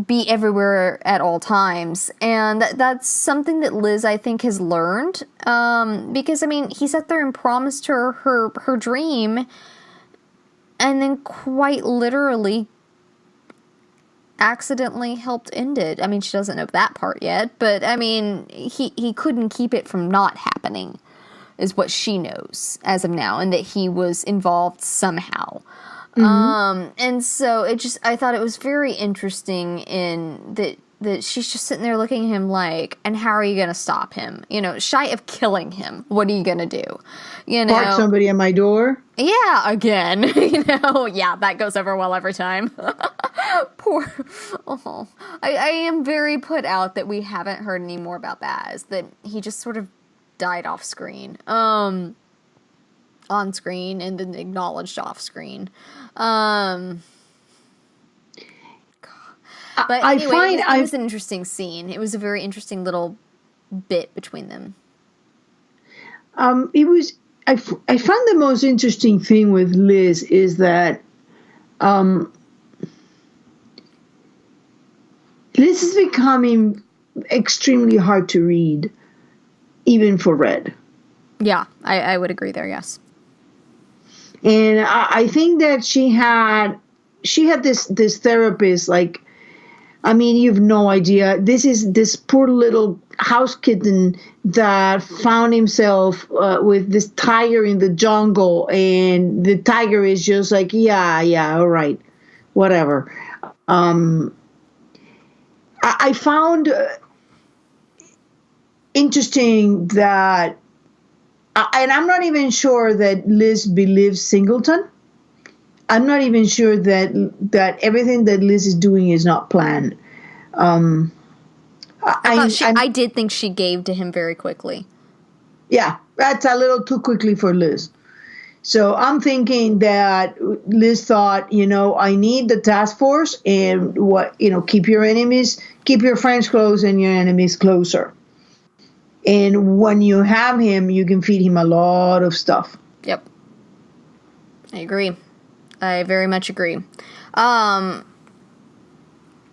Speaker 1: be everywhere at all times. And that's something that Liz, I think, has learned. Because, I mean, he sat there and promised her dream, and then quite literally accidentally helped end it. I mean, she doesn't know that part yet, but, I mean, he couldn't keep it from not happening, is what she knows as of now, and that he was involved somehow. And so I thought it was very interesting in that she's just sitting there looking at him like, and how are you going to stop him? You know, shy of killing him, what are you going to do? You know,
Speaker 2: Park somebody at my door.
Speaker 1: Yeah, again, you know, yeah, that goes over well every time. Poor, I am very put out that we haven't heard any more about Baz, that he just sort of died off screen. On screen and then acknowledged off screen. But anyway, it was an interesting scene. It was a very interesting little bit between them.
Speaker 2: It was. I found the most interesting thing with Liz is that Liz is becoming extremely hard to read, even for Red.
Speaker 1: Yeah, I would agree there. Yes.
Speaker 2: And I think that she had this therapist, like, I mean, you've no idea. This is this poor little house kitten that found himself with this tiger in the jungle, and the tiger is just like, yeah, all right, whatever. I found interesting that. And I'm not even sure that Liz believes Singleton. I'm not even sure that everything that Liz is doing is not planned.
Speaker 1: I did think she gave to him very quickly.
Speaker 2: Yeah, that's a little too quickly for Liz. So I'm thinking that Liz thought, I need the task force, and keep your friends close and your enemies closer. And when you have him, you can feed him a lot of stuff.
Speaker 1: Yep. I agree. I very much agree. But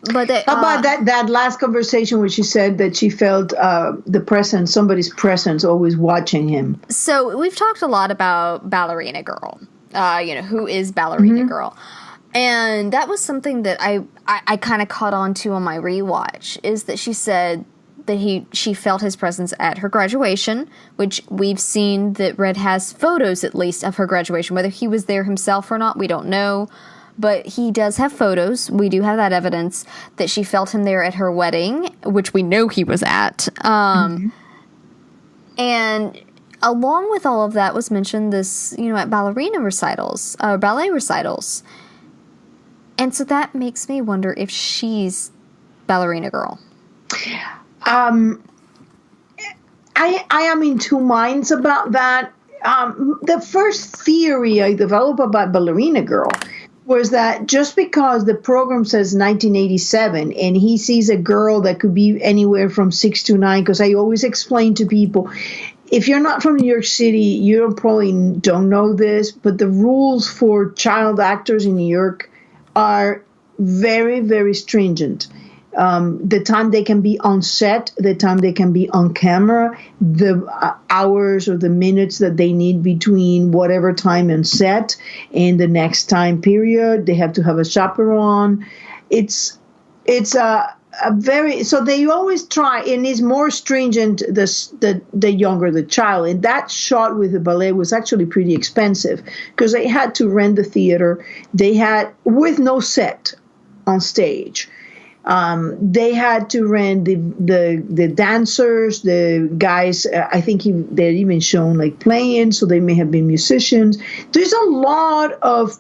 Speaker 2: how about that last conversation where she said that she felt somebody's presence always watching him?
Speaker 1: So we've talked a lot about Ballerina Girl. Who is Ballerina Girl? And that was something that I kind of caught on to on my rewatch, is that she said that she felt his presence at her graduation, which we've seen that Red has photos, at least, of her graduation. Whether he was there himself or not, we don't know. But he does have photos. We do have that evidence that she felt him there at her wedding, which we know he was at. And along with all of that was mentioned this, at ballet recitals. And so that makes me wonder if she's Ballerina Girl.
Speaker 2: I am in two minds about that. The first theory I developed about Ballerina Girl was that just because the program says 1987 and he sees a girl that could be anywhere from 6 to 9, because I always explain to people, if you're not from New York City, you probably don't know this, but the rules for child actors in New York are very, very stringent. The time they can be on set, the time they can be on camera, the hours or the minutes that they need between whatever time on set and the next time period. They have to have a chaperone. It's a very, so they always try, and it's more stringent the younger the child. And that shot with the ballet was actually pretty expensive because they had to rent the theater. They had, with no set on stage. They had to rent the dancers, the guys. I think they're even shown like playing, so they may have been musicians. There's a lot of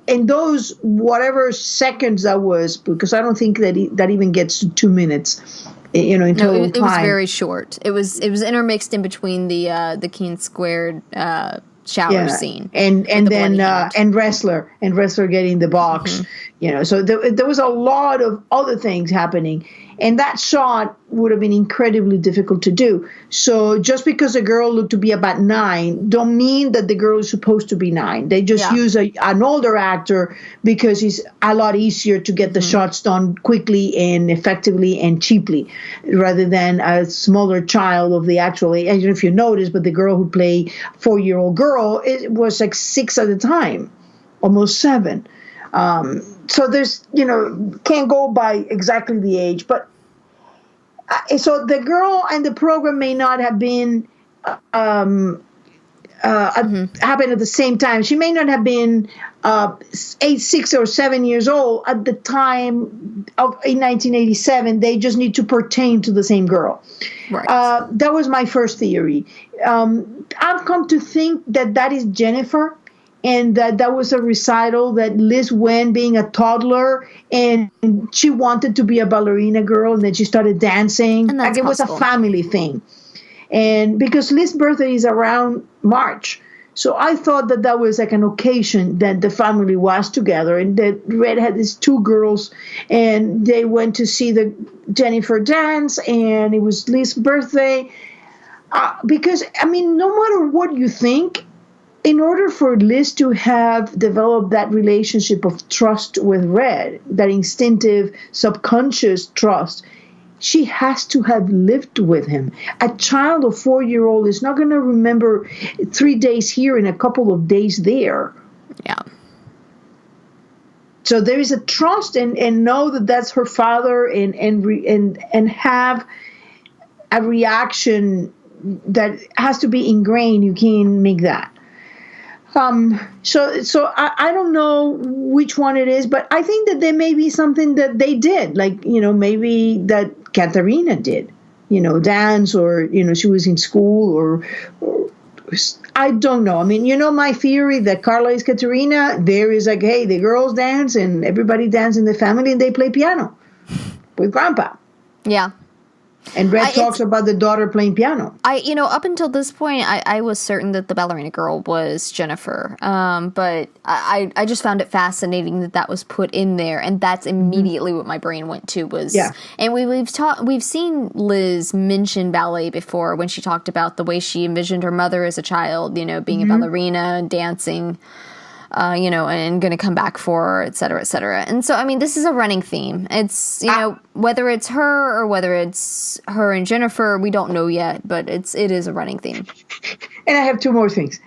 Speaker 2: in those whatever seconds that was, because I don't think that even gets to 2 minutes. In total time.
Speaker 1: It was very short. It was intermixed in between the Keen Squared shower scene.
Speaker 2: And
Speaker 1: with the
Speaker 2: then
Speaker 1: bloody hand.
Speaker 2: and wrestler getting the box. So there was a lot of other things happening, and that shot would have been incredibly difficult to do. So just because a girl looked to be about 9 don't mean that the girl is supposed to be 9. They just use an older actor because it's a lot easier to get the shots done quickly and effectively and cheaply, rather than a smaller child of the actual. I don't know if you noticed, but the girl who played 4-year-old girl, it was like 6 at the time, almost 7. So there's, can't go by exactly the age, but so the girl and the program may not have been happened at the same time. She may not have been 8, 6, or 7 years old at the time in 1987. They just need to pertain to the same girl.
Speaker 1: Right.
Speaker 2: That was my first theory. I've come to think that is Jennifer. And that was a recital that Liz went being a toddler, and she wanted to be a ballerina girl, and then she started dancing.
Speaker 1: And that's
Speaker 2: it was a family thing. And because Liz's birthday is around March, so I thought that was like an occasion that the family was together, and that Red had these 2 girls, and they went to see the Jennifer dance, and it was Liz's birthday. Because, no matter what you think, in order for Liz to have developed that relationship of trust with Red, that instinctive, subconscious trust, she has to have lived with him. A child of 4-year-old is not going to remember 3 days here and a couple of days there.
Speaker 1: Yeah.
Speaker 2: So there is a trust and know that that's her father and have a reaction that has to be ingrained. You can't make that. So I don't know which one it is, but I think that there may be something that they did, like, maybe that Katarina did, dance, or, she was in school, or I don't know. My theory that Carla is Katarina, there is like, hey, the girls dance and everybody dance in the family and they play piano with Grandpa.
Speaker 1: Yeah.
Speaker 2: And Red talks about the daughter playing piano.
Speaker 1: Up until this point, I was certain that the ballerina girl was Jennifer. But I just found it fascinating that was put in there, and that's immediately what my brain went to was. Yeah. And we've seen Liz mention ballet before when she talked about the way she envisioned her mother as a child, being a ballerina and dancing. And going to come back for her, et cetera, et cetera. And so, this is a running theme. It's, whether it's her or whether it's her and Jennifer, we don't know yet, but it is a running theme.
Speaker 2: And I have 2 more things.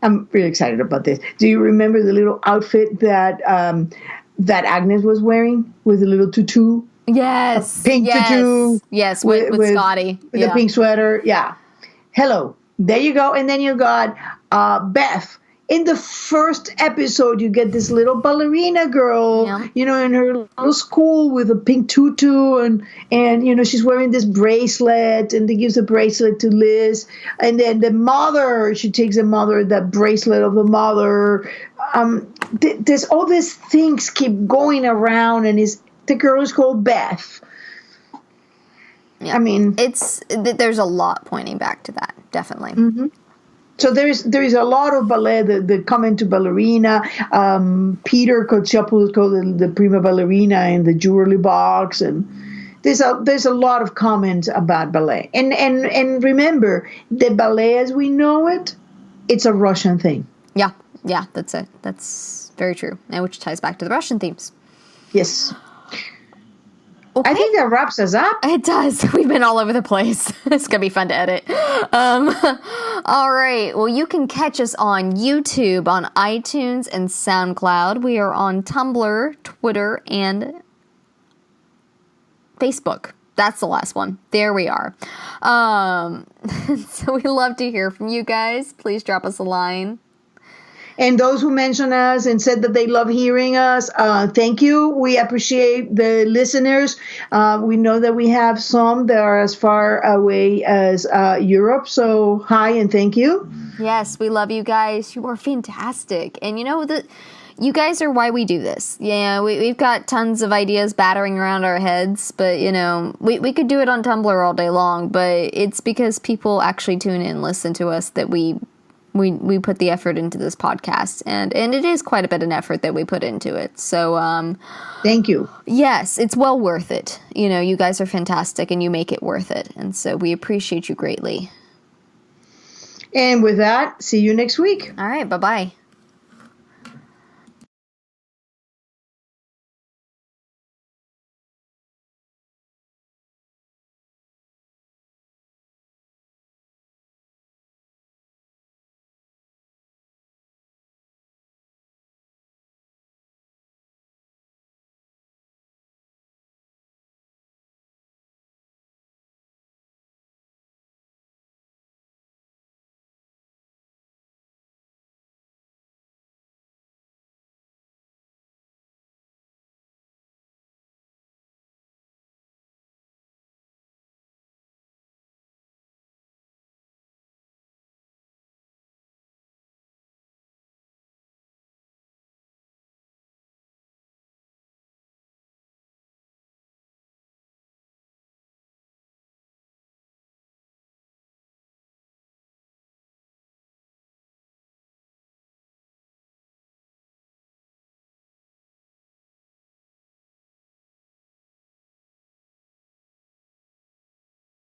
Speaker 2: I'm really excited about this. Do you remember the little outfit that Agnes was wearing with the little tutu?
Speaker 1: Yes.
Speaker 2: A pink tutu.
Speaker 1: Yes, with Scotty.
Speaker 2: With the pink sweater. Yeah. Hello. There you go. And then you got Beth. In the first episode, you get this little ballerina girl, in her little school with a pink tutu, and she's wearing this bracelet, and they gives a bracelet to Liz, and then the mother, she takes the bracelet of the mother. There's all these things keep going around, and the girl is called Beth.
Speaker 1: Yeah. There's a lot pointing back to that, definitely.
Speaker 2: Mm-hmm. So there is a lot of ballet that come into ballerina. Peter Kotsiopoulos called the prima ballerina in the jewelry box, and there's a lot of comments about ballet. And remember, the ballet as we know it, it's a Russian thing.
Speaker 1: Yeah, that's it. That's very true, and which ties back to the Russian themes.
Speaker 2: Yes.
Speaker 1: Okay.
Speaker 2: I think that wraps us up.
Speaker 1: It does. We've been all over the place. It's going to be fun to edit. All right. Well, you can catch us on YouTube, on iTunes, and SoundCloud. We are on Tumblr, Twitter, and Facebook. That's the last one. There we are. So we love to hear from you guys. Please drop us a line.
Speaker 2: And those who mentioned us and said that they love hearing us, thank you. We appreciate the listeners. We know that we have some that are as far away as Europe. So hi and thank you.
Speaker 1: Yes, we love you guys. You are fantastic. And you guys are why we do this. Yeah, we've got tons of ideas battering around our heads, but, we could do it on Tumblr all day long, but it's because people actually tune in and listen to us that we we put the effort into this podcast, and it is quite a bit of effort that we put into it. So
Speaker 2: thank you.
Speaker 1: Yes, it's well worth it. You guys are fantastic, and you make it worth it, and so we appreciate you greatly.
Speaker 2: And with that, see you next week.
Speaker 1: All right, bye-bye.